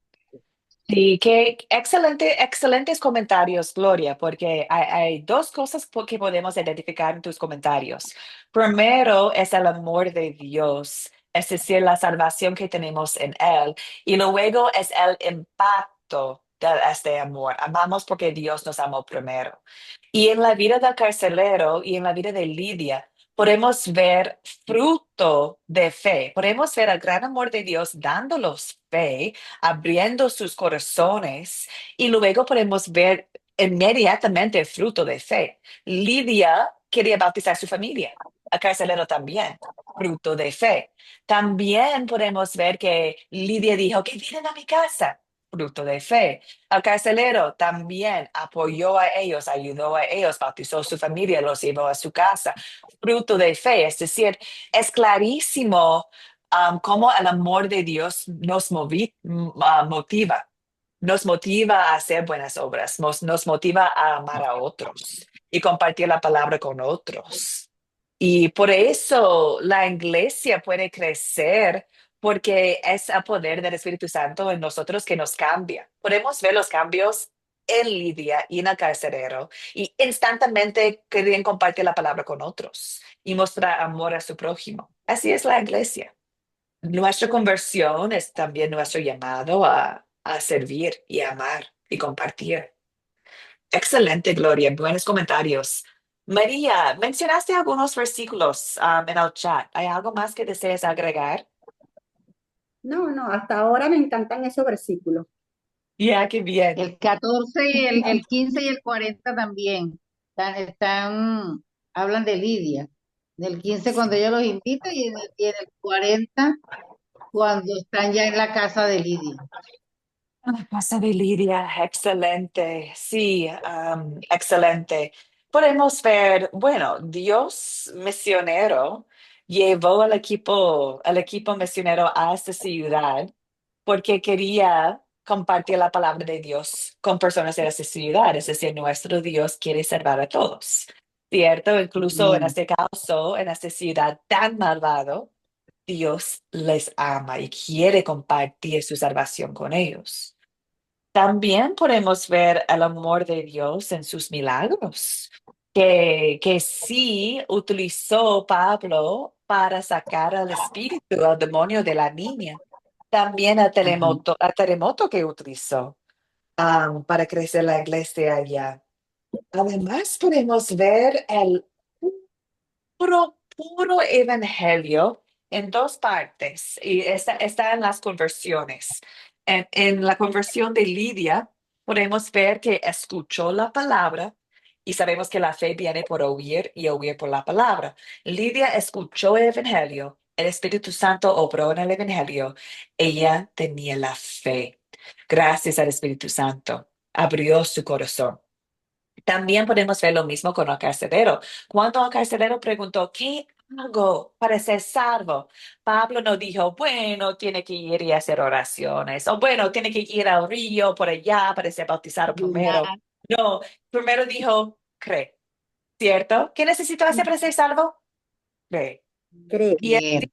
Sí, qué excelente, excelentes comentarios, Gloria, porque hay dos cosas que podemos identificar en tus comentarios. Primero es el amor de Dios, es decir, la salvación que tenemos en Él, y luego es el impacto de este amor. Amamos porque Dios nos amó primero. Y en la vida del carcelero y en la vida de Lidia, podemos ver fruto de fe, podemos ver el gran amor de Dios dándolos fe, abriendo sus corazones, y luego podemos ver inmediatamente el fruto de fe. Lidia quería bautizar su familia, el carcelero también, fruto de fe. También podemos ver que Lidia dijo que vienen a mi casa, fruto de fe. El carcelero también apoyó a ellos, ayudó a ellos, bautizó su familia, los llevó a su casa, fruto de fe. Es decir, es clarísimo cómo el amor de Dios motiva. Nos motiva a hacer buenas obras, nos motiva a amar a otros y compartir la palabra con otros. Y por eso la iglesia puede crecer porque es el poder del Espíritu Santo en nosotros que nos cambia. Podemos ver los cambios en Lidia y en el carcelero y instantáneamente querían compartir la palabra con otros y mostrar amor a su prójimo. Así es la iglesia. Nuestra conversión es también nuestro llamado a servir y amar y compartir. Excelente, Gloria. Buenos comentarios. María, mencionaste algunos versículos en el chat. ¿Hay algo más que desees agregar? No, no, hasta ahora me encantan esos versículos. Ya, qué bien. El 14 y el 15 y el 40 también hablan de Lidia. Del 15 cuando ella los invita y en el 40 cuando están ya en la casa de Lidia. La casa de Lidia, excelente. Sí, excelente. Podemos ver, bueno, Dios misionero llevó al equipo misionero a esta ciudad porque quería compartir la palabra de Dios con personas de esa ciudad. Es decir, nuestro Dios quiere salvar a todos, ¿cierto? Incluso en Amén. este caso, en esta ciudad tan malvado, Dios les ama y quiere compartir su salvación con ellos. También podemos ver el amor de Dios en sus milagros, que sí utilizó Pablo para sacar al espíritu, al demonio de la niña. También Ajá. el terremoto que utilizó para crecer la iglesia allá. Además, podemos ver el puro evangelio en dos partes y está en las conversiones. En la conversión de Lidia, podemos ver que escuchó la palabra Y sabemos que la fe viene por oír y oír por la palabra. Lidia escuchó el Evangelio, el Espíritu Santo obró en el Evangelio. Ella tenía la fe. Gracias al Espíritu Santo, abrió su corazón. También podemos ver lo mismo con el carcelero. Cuando el carcelero preguntó, ¿qué hago para ser salvo? Pablo no dijo, bueno, tiene que ir y hacer oraciones, o bueno, tiene que ir al río por allá para ser bautizado primero. Ayunar. No, primero dijo, cree, ¿cierto? ¿Qué necesito hacer para ser salvo? Cree. Cree. Y Creer.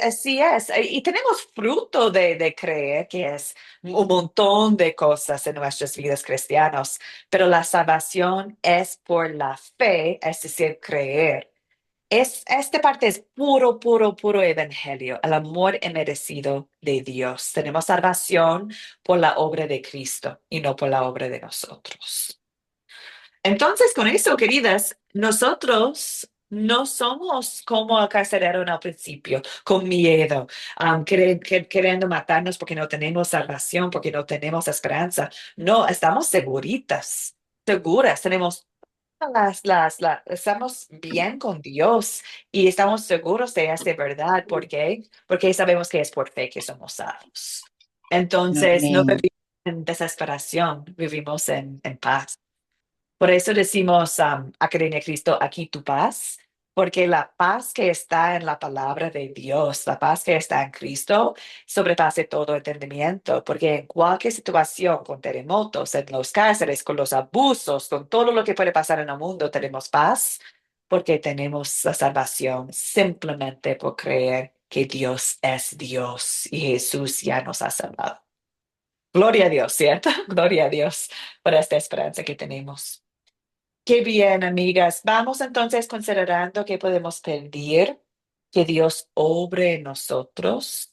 así es. Y tenemos fruto de creer, que es un montón de cosas en nuestras vidas cristianas, pero la salvación es por la fe, es decir, creer. Esta parte es puro, puro, puro evangelio, el amor inmerecido de Dios. Tenemos salvación por la obra de Cristo y no por la obra de nosotros. Entonces, con eso, queridas, nosotros no somos como el carcelero en el principio, con miedo, queriendo matarnos porque no tenemos salvación, porque no tenemos esperanza. No, estamos seguritas, seguras, tenemos estamos bien con Dios y estamos seguros de esta verdad. ¿Por qué? Porque sabemos que es por fe que somos salvos. Entonces, no Amén. vivimos en desesperación, vivimos en paz. Por eso decimos, Academia Cristo, aquí tu paz, porque la paz que está en la palabra de Dios, la paz que está en Cristo, sobrepasa todo entendimiento, porque en cualquier situación, con terremotos, en los cárceles, con los abusos, con todo lo que puede pasar en el mundo, tenemos paz, porque tenemos la salvación simplemente por creer que Dios es Dios y Jesús ya nos ha salvado. Gloria a Dios, ¿cierto? Gloria a Dios por esta esperanza que tenemos. Qué bien, amigas. Vamos entonces considerando que podemos pedir que Dios obre en nosotros.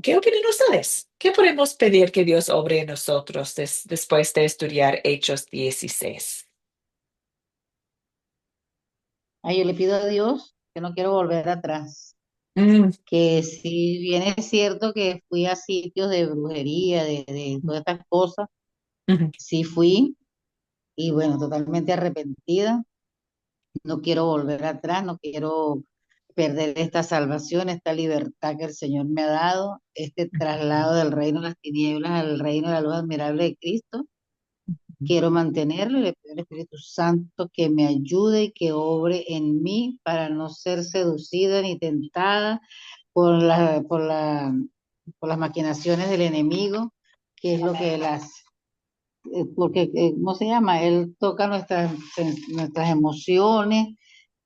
¿Qué opinan ustedes? ¿Qué podemos pedir que Dios obre en nosotros después de estudiar Hechos 16? Ay, yo le pido a Dios que no quiero volver atrás. Mm, Que si bien es cierto que fui a sitios de brujería, de todas estas cosas, ujú, sí fui y bueno, totalmente arrepentida. No quiero volver atrás, no quiero perder esta salvación, esta libertad que el Señor me ha dado, este traslado del reino de las tinieblas al reino de la luz admirable de Cristo. Quiero mantenerlo y le pido al Espíritu Santo que me ayude y que obre en mí para no ser seducida ni tentada por por las maquinaciones del enemigo, que es lo que él hace. Porque, ¿cómo se llama? Él toca nuestras emociones,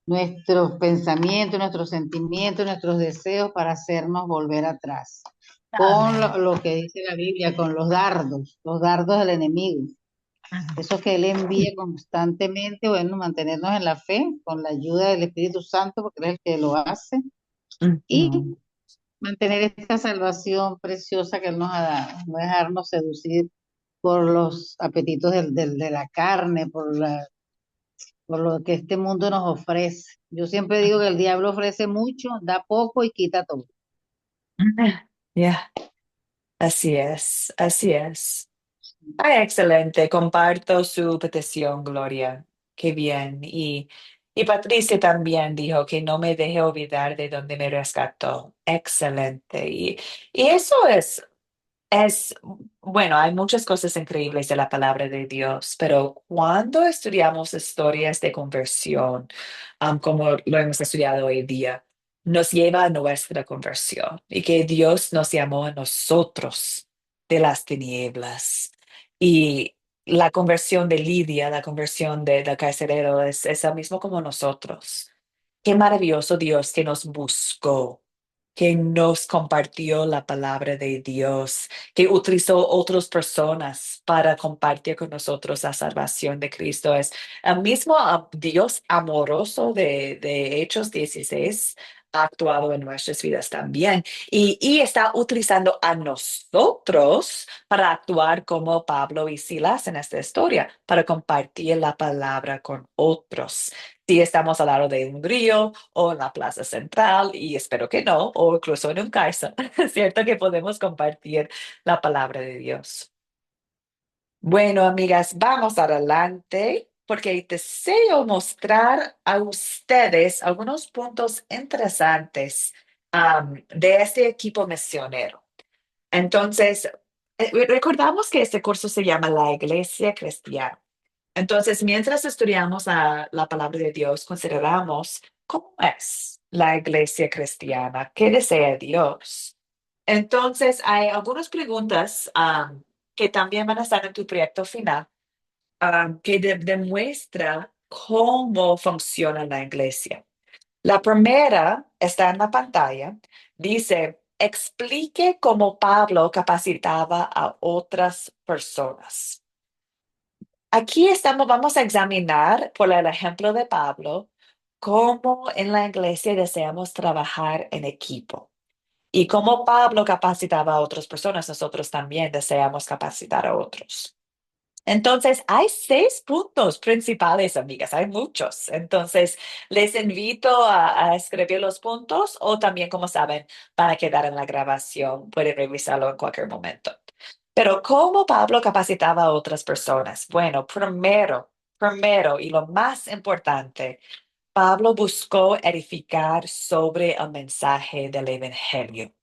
nuestros pensamientos, nuestros sentimientos, nuestros deseos para hacernos volver atrás. Con amén. lo que dice la Biblia, con los dardos del enemigo. Eso que Él envía constantemente, bueno, mantenernos en la fe con la ayuda del Espíritu Santo, porque Él es el que lo hace, Ujú, y ujú. mantener esta salvación preciosa que Él nos ha dado, no dejarnos seducir por los apetitos de la carne, por lo que este mundo nos ofrece. Yo siempre digo que el diablo ofrece mucho, da poco y quita todo. Ya, así es, así es. Ay, excelente, comparto su petición, Gloria. Qué bien. Y Patricia también dijo que no me deje olvidar de dónde me rescató. Excelente. Y eso bueno, hay muchas cosas increíbles de la palabra de Dios, pero cuando estudiamos historias de conversión, como lo hemos estudiado hoy día, nos lleva a nuestra conversión y que Dios nos llamó a nosotros de las tinieblas. Y la conversión de Lidia, la conversión del carcelero es el mismo como nosotros. Qué maravilloso Dios que nos buscó, que nos compartió la palabra de Dios, que utilizó otras personas para compartir con nosotros la salvación de Cristo. Es el mismo Dios amoroso de Hechos 16 ha actuado en nuestras vidas también y está utilizando a nosotros para actuar como Pablo y Silas en esta historia, para compartir la palabra con otros. Si estamos al lado de un río o en la plaza central, y espero que no, o incluso en un cárcel, es cierto que podemos compartir la palabra de Dios. Bueno, amigas, vamos adelante. porque deseo mostrar a ustedes algunos puntos interesantes de este equipo misionero. Entonces, recordamos que este curso se llama La Iglesia Cristiana. Entonces, mientras estudiamos la palabra de Dios, consideramos cómo es la iglesia cristiana, qué desea Dios. Entonces, hay algunas preguntas que también van a estar en tu proyecto final, que demuestra cómo funciona la iglesia. La primera está en la pantalla. Dice, explique cómo Pablo capacitaba a otras personas. Aquí vamos a examinar por el ejemplo de Pablo cómo en la iglesia deseamos trabajar en equipo. Y cómo Pablo capacitaba a otras personas, nosotros también deseamos capacitar a otros. Entonces, hay 6 puntos principales, amigas, hay muchos. Entonces, les invito a escribir los puntos o también, como saben, para quedar en la grabación, pueden revisarlo en cualquier momento. Pero, ¿cómo Pablo capacitaba a otras personas? Bueno, primero y lo más importante, Pablo buscó edificar sobre el mensaje del Evangelio.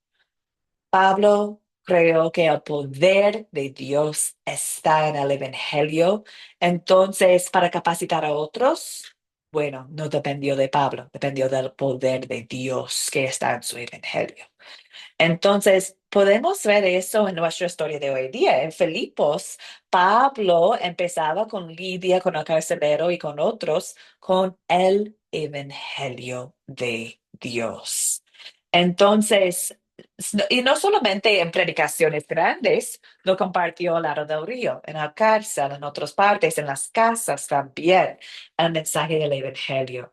Pablo creyó que el poder de Dios está en el Evangelio. Entonces, para capacitar a otros, bueno, no dependió de Pablo, dependió del poder de Dios que está en su Evangelio. Entonces, podemos ver eso en nuestra historia de hoy día. En Filipos, Pablo empezaba con Lidia, con el carcelero y con otros, con el Evangelio de Dios. Entonces, y no solamente en predicaciones grandes, lo compartió al lado del río, en la cárcel, en otras partes, en las casas también, el mensaje del Evangelio.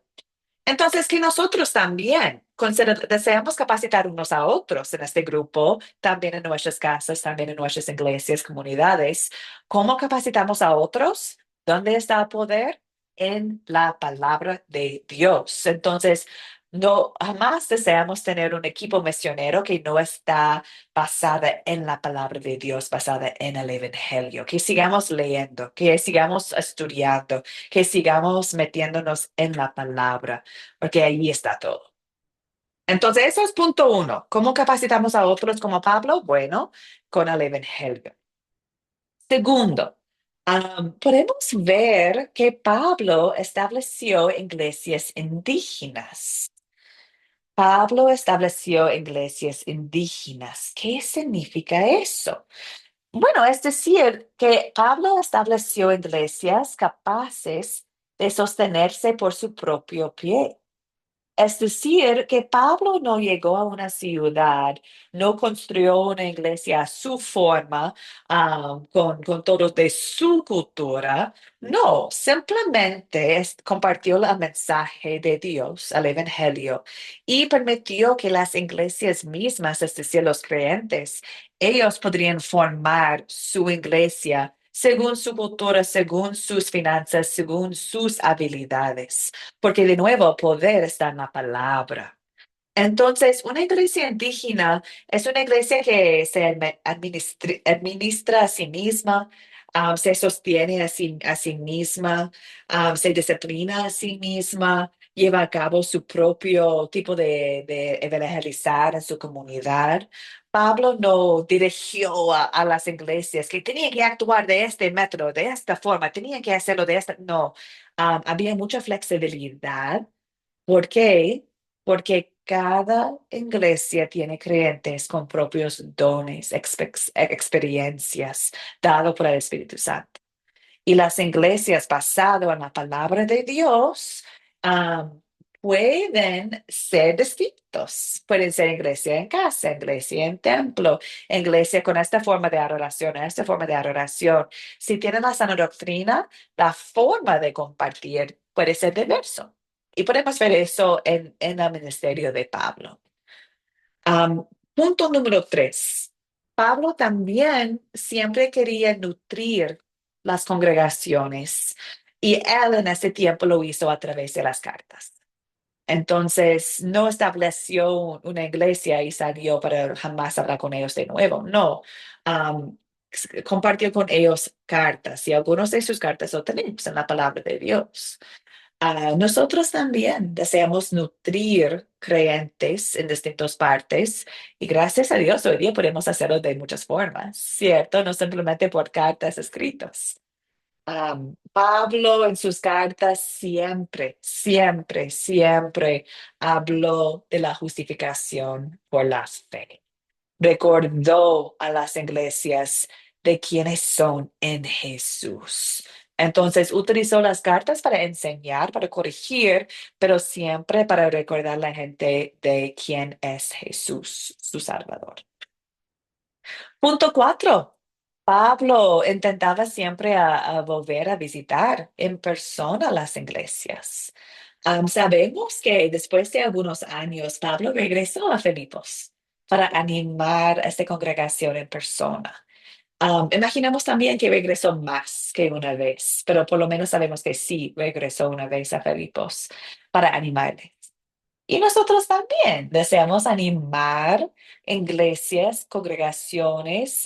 Entonces, que nosotros también deseamos capacitar unos a otros en este grupo, también en nuestras casas, también en nuestras iglesias, comunidades. ¿Cómo capacitamos a otros? ¿Dónde está el poder? En la palabra de Dios. Entonces, no, jamás deseamos tener un equipo misionero que no está basada en la palabra de Dios, basada en el Evangelio. Que sigamos leyendo, que sigamos estudiando, que sigamos metiéndonos en la palabra porque ahí está todo. Entonces, eso es punto uno. ¿Cómo capacitamos a otros como Pablo? Bueno, con el Evangelio. Segundo, podemos ver que Pablo estableció iglesias indígenas. Pablo estableció iglesias indígenas. ¿Qué significa eso? Bueno, es decir, que Pablo estableció iglesias capaces de sostenerse por su propio pie. Es decir, que Pablo no llegó a una ciudad, no construyó una iglesia a su forma, con todo de su cultura. No, simplemente compartió el mensaje de Dios, el Evangelio, y permitió que las iglesias mismas, es decir, los creyentes, ellos podrían formar su iglesia según su cultura, según sus finanzas, según sus habilidades. Porque de nuevo, el poder está en la palabra. Entonces, una iglesia indígena es una iglesia que se administra a sí misma, se sostiene a sí misma, se disciplina a sí misma, lleva a cabo su propio tipo de evangelizar en su comunidad. Pablo no dirigió a las iglesias que tenían que actuar de este método, de esta forma, tenían que hacerlo de esta. No, había mucha flexibilidad. ¿Por qué? Porque cada iglesia tiene creyentes con propios dones, experiencias dado por el Espíritu Santo. Y las iglesias basadas en la palabra de Dios am, pueden ser distintos. Pueden ser iglesia en casa, iglesia en templo, iglesia con esta forma de adoración, esta forma de adoración. Si tienen la sana doctrina, la forma de compartir puede ser diverso. Y podemos ver eso en el ministerio de Pablo. Punto número 3. Pablo también siempre quería nutrir las congregaciones y él en ese tiempo lo hizo a través de las cartas. Entonces, no estableció una iglesia y salió para jamás hablar con ellos de nuevo. No. compartió con ellos cartas y algunos de sus cartas lo tenemos en la palabra de Dios. Nosotros también deseamos nutrir creyentes en distintas partes y gracias a Dios hoy día podemos hacerlo de muchas formas, ¿cierto? No simplemente por cartas escritas. Pablo en sus cartas siempre, siempre, siempre habló de la justificación por la fe. Recordó a las iglesias de quiénes son en Jesús. Entonces utilizó las cartas para enseñar, para corregir, pero siempre para recordar a la gente de quién es Jesús, su Salvador. Punto 4. Pablo intentaba siempre a volver a visitar en persona las iglesias. Sabemos que después de algunos años, Pablo regresó a Filipos para animar a esta congregación en persona. Imaginamos también que regresó más que una vez, pero por lo menos sabemos que sí regresó una vez a Filipos para animarles. Y nosotros también deseamos animar iglesias, congregaciones,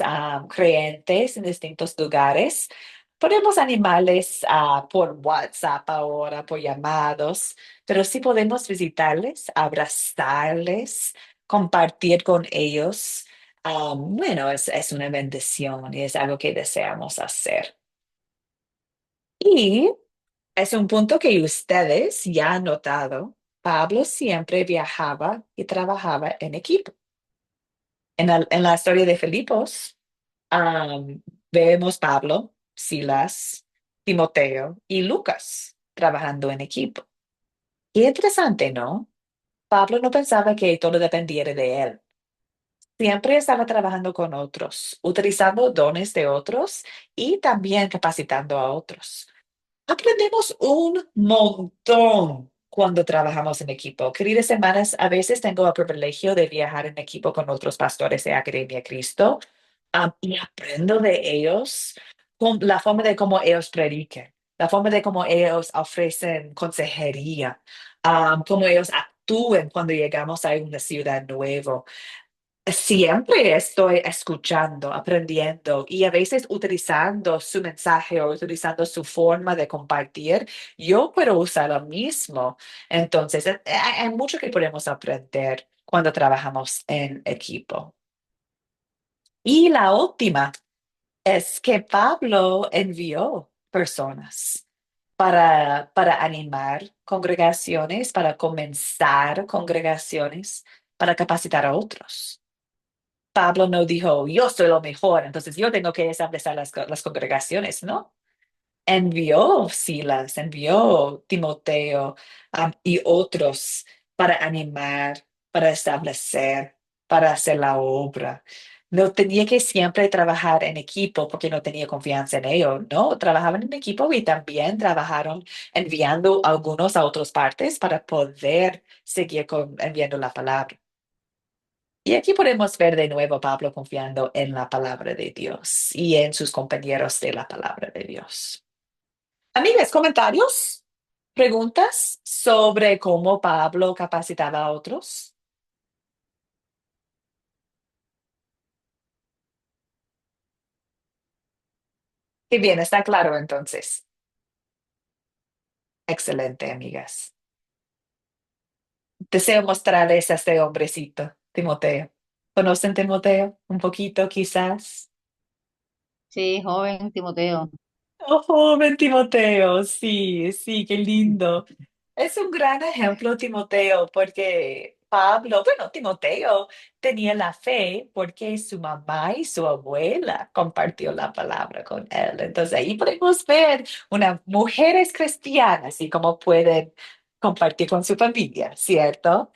creyentes en distintos lugares. Podemos animarles por WhatsApp ahora, por llamados, pero sí podemos visitarles, abrazarles, compartir con ellos. Bueno, es una bendición y es algo que deseamos hacer. Y es un punto que ustedes ya han notado. Pablo siempre viajaba y trabajaba en equipo. En la historia de Filipos, vemos Pablo, Silas, Timoteo y Lucas trabajando en equipo. Qué interesante, ¿no? Pablo no pensaba que todo dependiera de él. Siempre estaba trabajando con otros, utilizando dones de otros y también capacitando a otros. Aprendemos un montón cuando trabajamos en equipo. Queridas hermanas, a veces tengo el privilegio de viajar en equipo con otros pastores de Academia Cristo, y aprendo de ellos con la forma de cómo ellos predican, la forma de cómo ellos ofrecen consejería, cómo ellos actúan cuando llegamos a una ciudad nueva. Siempre estoy escuchando, aprendiendo y a veces utilizando su mensaje o utilizando su forma de compartir. Yo puedo usar lo mismo. Entonces, hay mucho que podemos aprender cuando trabajamos en equipo. Y la última es que Pablo envió personas para animar congregaciones, para comenzar congregaciones, para capacitar a otros. Pablo no dijo, yo soy lo mejor, entonces yo tengo que establecer las congregaciones, ¿no? Envió Silas, envió Timoteo, y otros para animar, para establecer, para hacer la obra. No tenía que siempre trabajar en equipo porque no tenía confianza en ellos, no, trabajaban en equipo y también trabajaron enviando algunos a otras partes para poder seguir enviando la palabra. Y aquí podemos ver de nuevo a Pablo confiando en la palabra de Dios y en sus compañeros de la palabra de Dios. Amigas, comentarios, preguntas sobre cómo Pablo capacitaba a otros. Qué bien, está claro entonces. Excelente, amigas. Deseo mostrarles a este hombrecito, Timoteo. ¿Conocen Timoteo? Un poquito, quizás. Sí, joven Timoteo. Oh, joven Timoteo, sí, sí, qué lindo. Es un gran ejemplo, Timoteo, porque Pablo, bueno, Timoteo tenía la fe porque su mamá y su abuela compartió la palabra con él. Entonces ahí podemos ver unas mujeres cristianas y cómo pueden compartir con su familia, ¿cierto?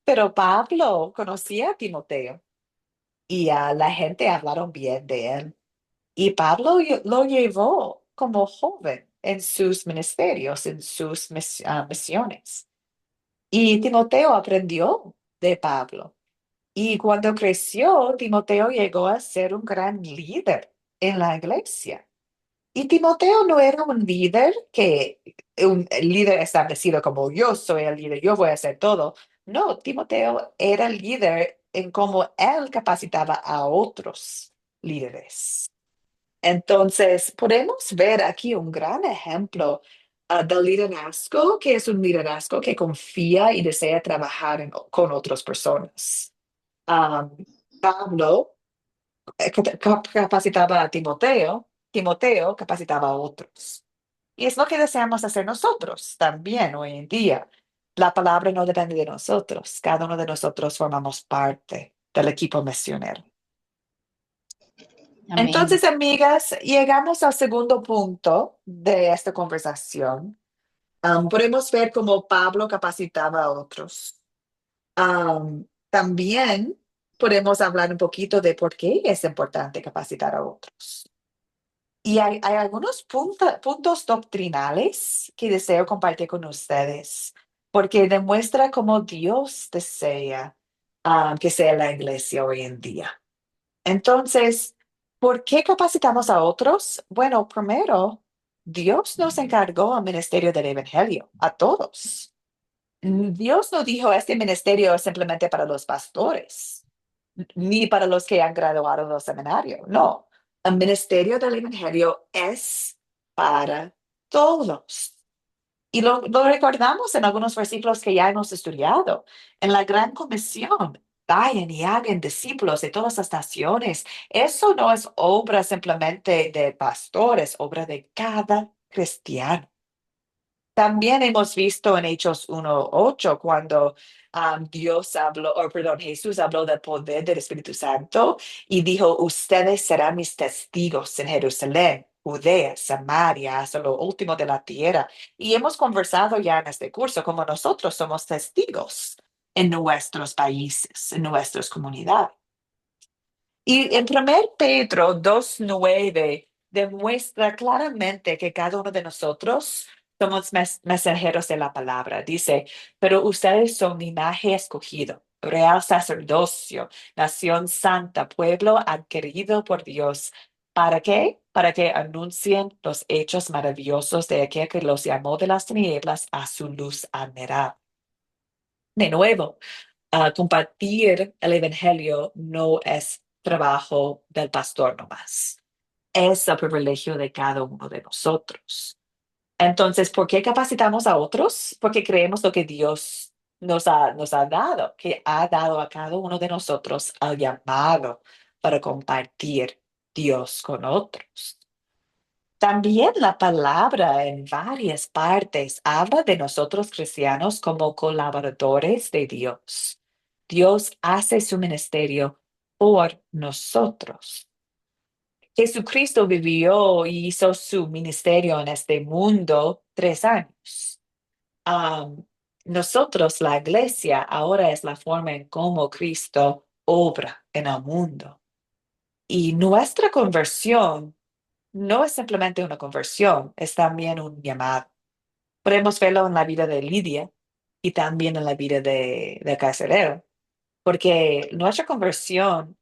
Pero Pablo conocía a Timoteo y a la gente hablaron bien de él. Y Pablo lo llevó como joven en sus ministerios, en sus misiones. Y Timoteo aprendió de Pablo. Y cuando creció, Timoteo llegó a ser un gran líder en la iglesia. Y Timoteo no era un líder establecido como yo soy el líder, yo voy a hacer todo. No, Timoteo era el líder en cómo él capacitaba a otros. líderes. Entonces, podemos ver aquí un gran ejemplo del liderazgo, que es un liderazgo que confía y desea trabajar con otras personas. Um, Pablo capacitaba a Timoteo, Timoteo capacitaba a otros. Y es lo que deseamos hacer nosotros también hoy en día. La palabra no depende de nosotros. Cada uno de nosotros formamos parte del equipo misionero. Amén. Entonces, amigas, llegamos al segundo punto de esta conversación. Podemos ver cómo Pablo capacitaba a otros. También podemos hablar un poquito de por qué es importante capacitar a otros. Y hay algunos puntos doctrinales que deseo compartir con ustedes, porque demuestra cómo Dios desea que sea la iglesia hoy en día. Entonces, ¿por qué capacitamos a otros? Bueno, primero, Dios nos encargó al ministerio del Evangelio, a todos. Dios no dijo este ministerio es simplemente para los pastores, ni para los que han graduado del seminario. No, el ministerio del Evangelio es para todos. Y lo recordamos en algunos versículos que ya hemos estudiado. En la gran comisión, vayan y hagan discípulos de todas las naciones. Eso no es obra simplemente de pastores, obra de cada cristiano. También hemos visto en Hechos 1:8 cuando Dios habló, o perdón, Jesús habló del poder del Espíritu Santo y dijo, ustedes serán mis testigos en Jerusalén, Judea, Samaria, hasta lo último de la tierra. Y hemos conversado ya en este curso como nosotros somos testigos en nuestros países, en nuestras comunidades. Y en 1 Pedro 2:9 demuestra claramente que cada uno de nosotros somos mensajeros de la palabra. Dice, pero ustedes son linaje escogido, real sacerdocio, nación santa, pueblo adquirido por Dios. ¿Para qué? Para que anuncien los hechos maravillosos de aquel que los llamó de las tinieblas a su luz admirable. De nuevo, compartir el evangelio no es trabajo del pastor nomás. Es el privilegio de cada uno de nosotros. Entonces, ¿por qué capacitamos a otros? Porque creemos lo que Dios nos ha dado, que ha dado a cada uno de nosotros el llamado para compartir Dios con otros. También la palabra en varias partes habla de nosotros cristianos como colaboradores de Dios. Dios hace su ministerio por nosotros. Jesucristo vivió y hizo su ministerio en este mundo 3 años. Am, Nosotros, la iglesia, ahora es la forma en cómo Cristo obra en el mundo. Y nuestra conversión no es simplemente una conversión, es también un llamado. Podemos verlo en la vida de Lidia y también en la vida de Carcelero, porque nuestra conversión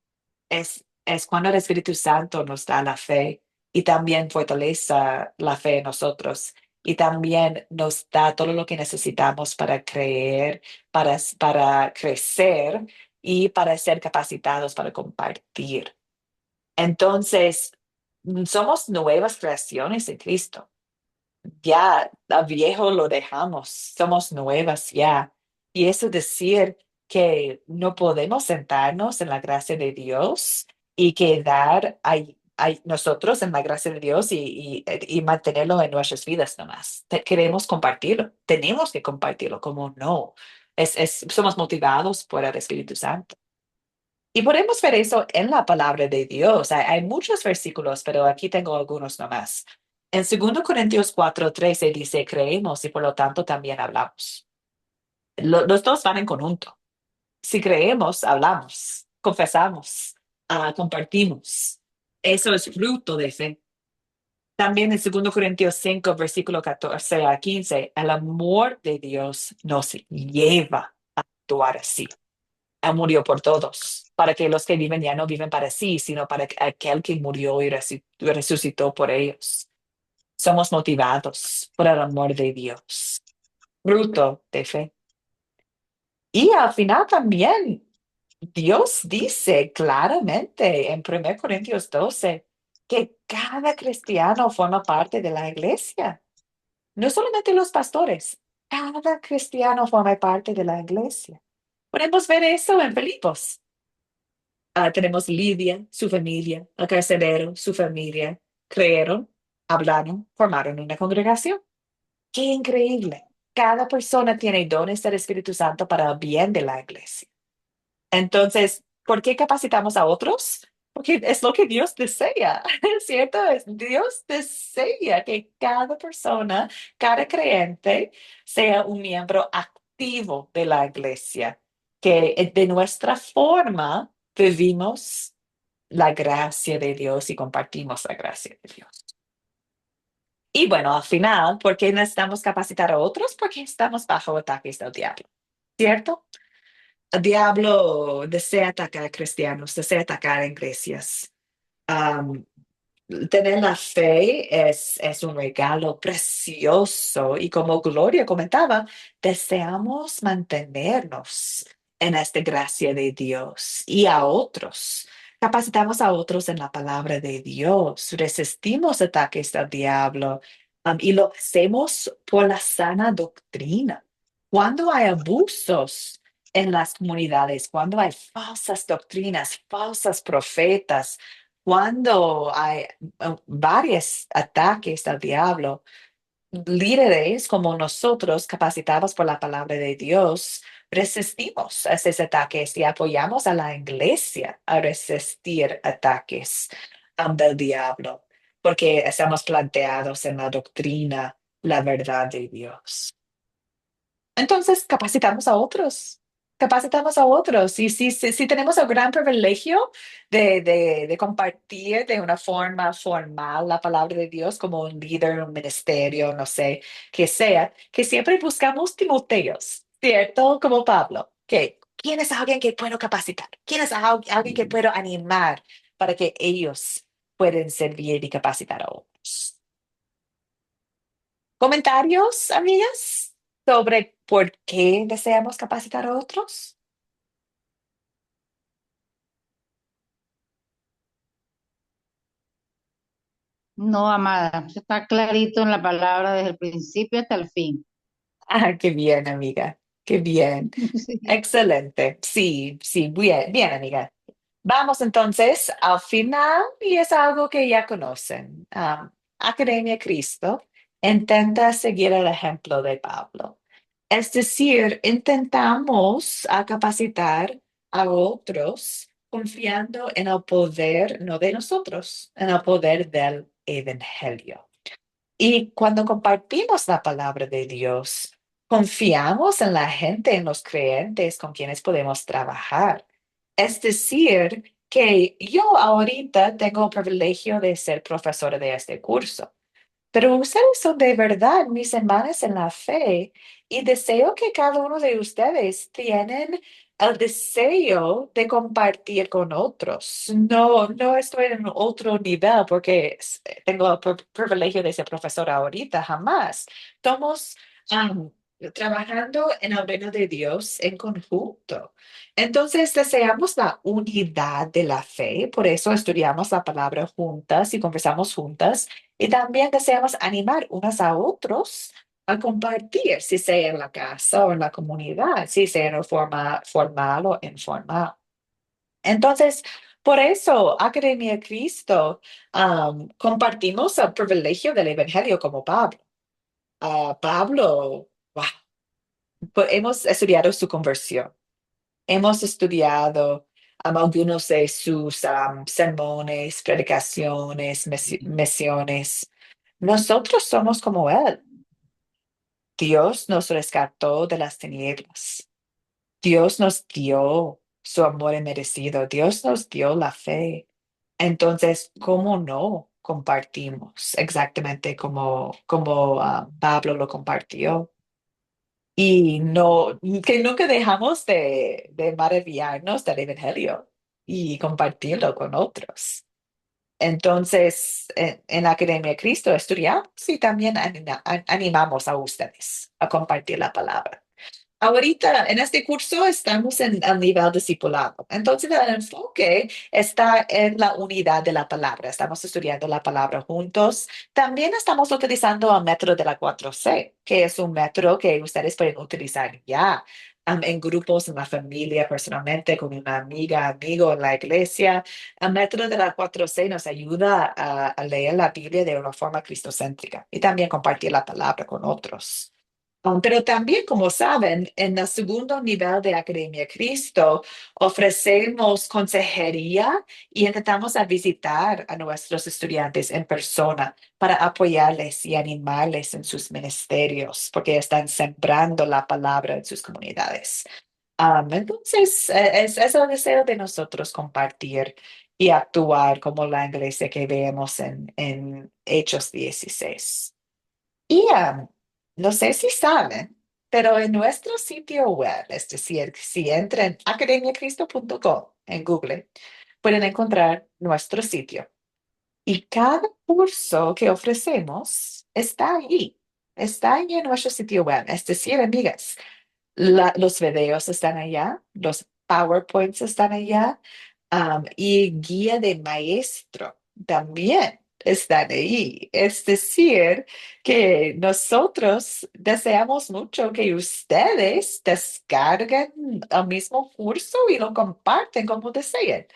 es cuando el Espíritu Santo nos da la fe y también fortalece la fe en nosotros y también nos da todo lo que necesitamos para creer, para crecer y para ser capacitados para compartir. Entonces, somos nuevas creaciones en Cristo. Ya al viejo lo dejamos, somos nuevas ya. Y eso decir que no podemos sentarnos en la gracia de Dios y quedar nosotros en la gracia de Dios y mantenerlo en nuestras vidas nomás. Queremos compartirlo, tenemos que compartirlo, como no. Somos motivados por el Espíritu Santo. Y podemos ver eso en la palabra de Dios. Hay muchos versículos, pero aquí tengo algunos nomás. En 2 Corintios 4:13 dice, creemos y por lo tanto también hablamos. Los dos van en conjunto. Si creemos, hablamos, confesamos, compartimos. Eso es fruto de fe. También en 2 Corintios 5, versículo 14 a 15, el amor de Dios nos lleva a actuar así. Él murió por todos, para que los que viven ya no viven para sí, sino para aquel que murió y resucitó por ellos. Somos motivados por el amor de Dios, fruto de fe. Y al final también Dios dice claramente en 1 Corintios 12 que cada cristiano forma parte de la iglesia. No solamente los pastores, cada cristiano forma parte de la iglesia. Podemos ver eso en Filipos. Tenemos Lidia, su familia, el carcelero, su familia, creyeron, hablaron, formaron una congregación. ¡Qué increíble! Cada persona tiene dones del Espíritu Santo para el bien de la iglesia. Entonces, ¿por qué capacitamos a otros? Porque es lo que Dios desea, ¿cierto? Dios desea que cada persona, cada creyente, sea un miembro activo de la iglesia, que de nuestra forma vivimos la gracia de Dios y compartimos la gracia de Dios. Y bueno, al final, ¿por qué necesitamos capacitar a otros? Porque estamos bajo ataques del diablo, ¿cierto? El diablo desea atacar a cristianos, desea atacar a iglesias. Am, Tener la fe es un regalo precioso y como Gloria comentaba, deseamos mantenernos en esta gracia de Dios y a otros. Capacitamos a otros en la palabra de Dios, resistimos ataques del diablo, y lo hacemos por la sana doctrina. Cuando hay abusos en las comunidades, cuando hay falsas doctrinas, falsas profetas, cuando hay varios ataques al diablo, líderes como nosotros, capacitados por la palabra de Dios, resistimos a esos ataques y apoyamos a la iglesia a resistir ataques del diablo, porque estamos planteados en la doctrina, la verdad de Dios. Entonces, capacitamos a otros. Y si tenemos el gran privilegio de compartir de una forma formal la palabra de Dios como un líder, un ministerio, no sé, que sea, que siempre buscamos Timoteos, ¿cierto? Como Pablo, que ¿quién es alguien que puedo capacitar? ¿Quién es alguien que puedo animar para que ellos puedan servir y capacitar a otros? ¿Comentarios, amigas, sobre por qué deseamos capacitar a otros? No, amada, eso está clarito en la palabra desde el principio hasta el fin. Qué bien, amiga. Qué bien. Sí. Excelente. Sí, sí, bien, bien, amiga. Vamos entonces al final y es algo que ya conocen. Academia Cristo intenta seguir el ejemplo de Pablo. Es decir, intentamos capacitar a otros confiando en el poder, no de nosotros, en el poder del Evangelio. Y cuando compartimos la palabra de Dios, confiamos en la gente, en los creyentes con quienes podemos trabajar. Es decir, que yo ahorita tengo el privilegio de ser profesora de este curso. Pero ustedes son de verdad mis hermanas en la fe y deseo que cada uno de ustedes tienen el deseo de compartir con otros. No, no estoy en otro nivel porque tengo el privilegio de ser profesora ahorita, jamás. Estamos trabajando en el reino de Dios en conjunto. Entonces, deseamos la unidad de la fe, por eso estudiamos la palabra juntas y conversamos juntas. Y también deseamos animar unos a otros a compartir, si sea en la casa o en la comunidad, si sea en forma formal o informal. Entonces, por eso, Academia Cristo, compartimos el privilegio del Evangelio como Pablo. Pablo, wow, pues hemos estudiado su conversión, hemos estudiado algunos de sus sermones, predicaciones, misiones. Nosotros somos como Él. Dios nos rescató de las tinieblas. Dios nos dio su amor inmerecido. Dios nos dio la fe. Entonces, ¿cómo no compartimos exactamente como Pablo lo compartió? Y no, que nunca dejamos de maravillarnos del Evangelio y compartirlo con otros. Entonces, en la Academia de Cristo estudiamos y también animamos a ustedes a compartir la palabra. Ahorita en este curso estamos en el nivel discipulado. Entonces el enfoque está en la unidad de la palabra. Estamos estudiando la palabra juntos. También estamos utilizando el método de la 4C, que es un método que ustedes pueden utilizar ya en grupos, en la familia, personalmente, con una amiga, amigo en la iglesia. El método de la 4C nos ayuda a leer la Biblia de una forma cristocéntrica y también compartir la palabra con otros. Pero también, como saben, en el segundo nivel de Academia Cristo ofrecemos consejería y intentamos a visitar a nuestros estudiantes en persona para apoyarles y animarles en sus ministerios, porque están sembrando la palabra en sus comunidades. Entonces, es el deseo de nosotros compartir y actuar como la iglesia que vemos en Hechos 16. Y no sé si saben, pero en nuestro sitio web, es decir, si entran en academiacristo.com en Google, pueden encontrar nuestro sitio. Y cada curso que ofrecemos está ahí en nuestro sitio web. Es decir, amigas, los videos están allá, los PowerPoints están allá, y guía de maestro también están ahí. Es decir, que nosotros deseamos mucho que ustedes descarguen el mismo curso y lo comparten como deseen.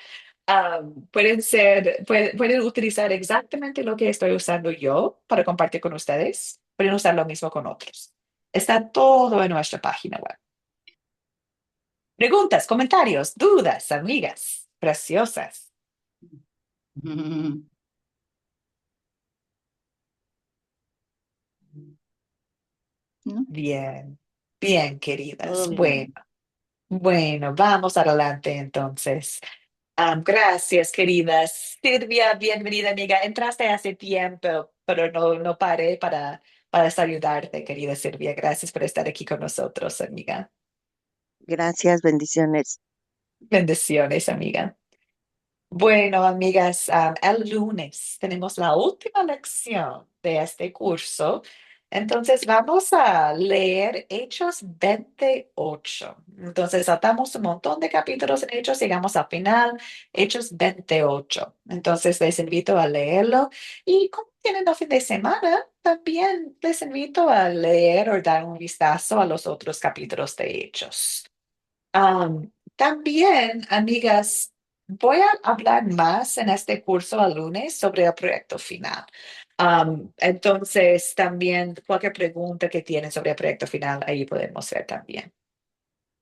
Pueden utilizar exactamente lo que estoy usando yo para compartir con ustedes. Pueden usar lo mismo con otros. Está todo en nuestra página web. Preguntas, comentarios, dudas, amigas, preciosas. ¿No? Bien, bien, Todo queridas. bien. Bueno, vamos adelante entonces. Gracias, queridas. Silvia, bienvenida, amiga. Entraste hace tiempo, pero no paré para saludarte, querida Silvia. Gracias por estar aquí con nosotros, amiga. Gracias, bendiciones. Bendiciones, amiga. Bueno, amigas, el lunes tenemos la última lección de este curso. Entonces vamos a leer Hechos 28. Entonces saltamos un montón de capítulos en Hechos, llegamos al final, Hechos 28. Entonces les invito a leerlo y como tienen el fin de semana, también les invito a leer o dar un vistazo a los otros capítulos de Hechos. También, amigas, voy a hablar más en este curso al lunes sobre el proyecto final. Entonces, también cualquier pregunta que tienen sobre el proyecto final, ahí podemos ver también.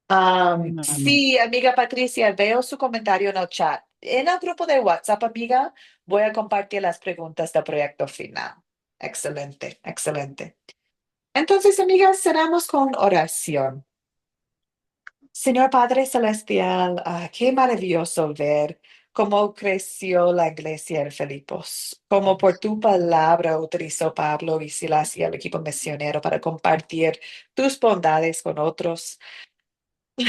Vamos. Sí, amiga Patricia, veo su comentario en el chat. En el grupo de WhatsApp, amiga, voy a compartir las preguntas del proyecto final. Excelente, excelente. Entonces, amigas, cerramos con oración. Señor Padre Celestial, qué maravilloso ver cómo creció la iglesia en Filipos, cómo por tu palabra utilizó Pablo y Silas y el equipo misionero para compartir tus bondades con otros.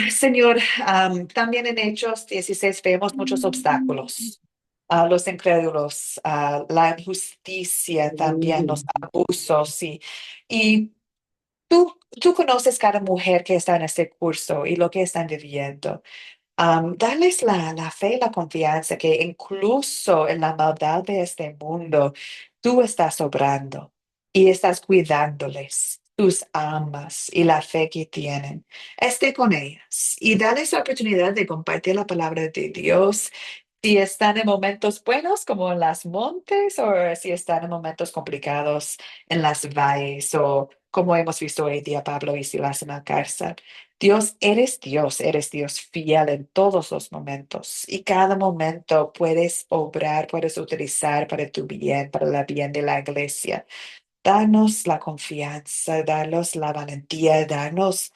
Señor, también en Hechos 16 vemos muchos obstáculos. Los incrédulos, la injusticia, también los abusos y tú conoces cada mujer que está en este curso y lo que están viviendo. Darles la fe y la confianza que incluso en la maldad de este mundo, tú estás obrando y estás cuidándoles, tus amas y la fe que tienen. Esté con ellas y dales la oportunidad de compartir la palabra de Dios. Si están en momentos buenos como en las montes o si están en momentos complicados en las valles o como hemos visto hoy día Pablo y Silas en la cárcel. Dios, eres Dios fiel en todos los momentos y cada momento puedes obrar, puedes utilizar para tu bien, para el bien de la iglesia. Danos la confianza, danos la valentía, danos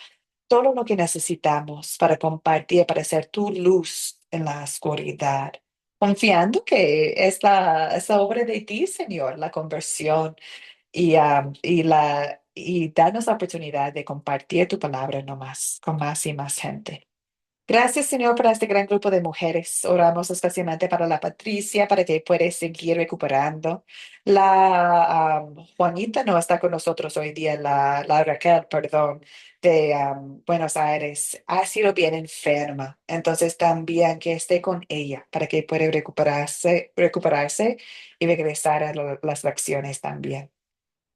todo lo que necesitamos para compartir, para ser tu luz en la oscuridad. Confiando que es la obra de ti, Señor, la conversión y darnos la oportunidad de compartir tu palabra no más, con más y más gente. Gracias, Señor, por este gran grupo de mujeres. Oramos especialmente para la Patricia, para que pueda seguir recuperando. La Juanita no está con nosotros hoy día, la Raquel, perdón, Buenos Aires ha sido bien enferma. Entonces también que esté con ella para que pueda recuperarse y regresar a las lecciones también.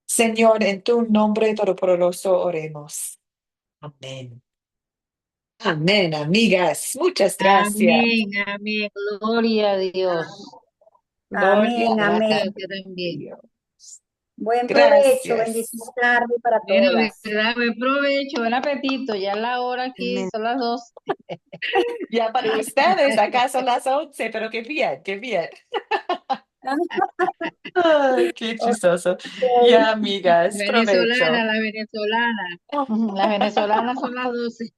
Señor, en tu nombre todopoderoso oremos. Amén. Amén, amigas. Muchas gracias. Amén, amén. Gloria a Dios. Gloria Amén, Gracias amén. a a usted también. Dios. Buen provecho, bendición Gracias. tarde para Bueno, todas. verdad, buen provecho, buen apetito. Ya es la hora aquí, Amén. son las 2. Ya para ustedes, acá son las 11, pero qué bien, qué bien. Ay, qué chistoso. Ya, Ok. amigas, Venezolana, provecho. la venezolana. Las venezolanas son las 12.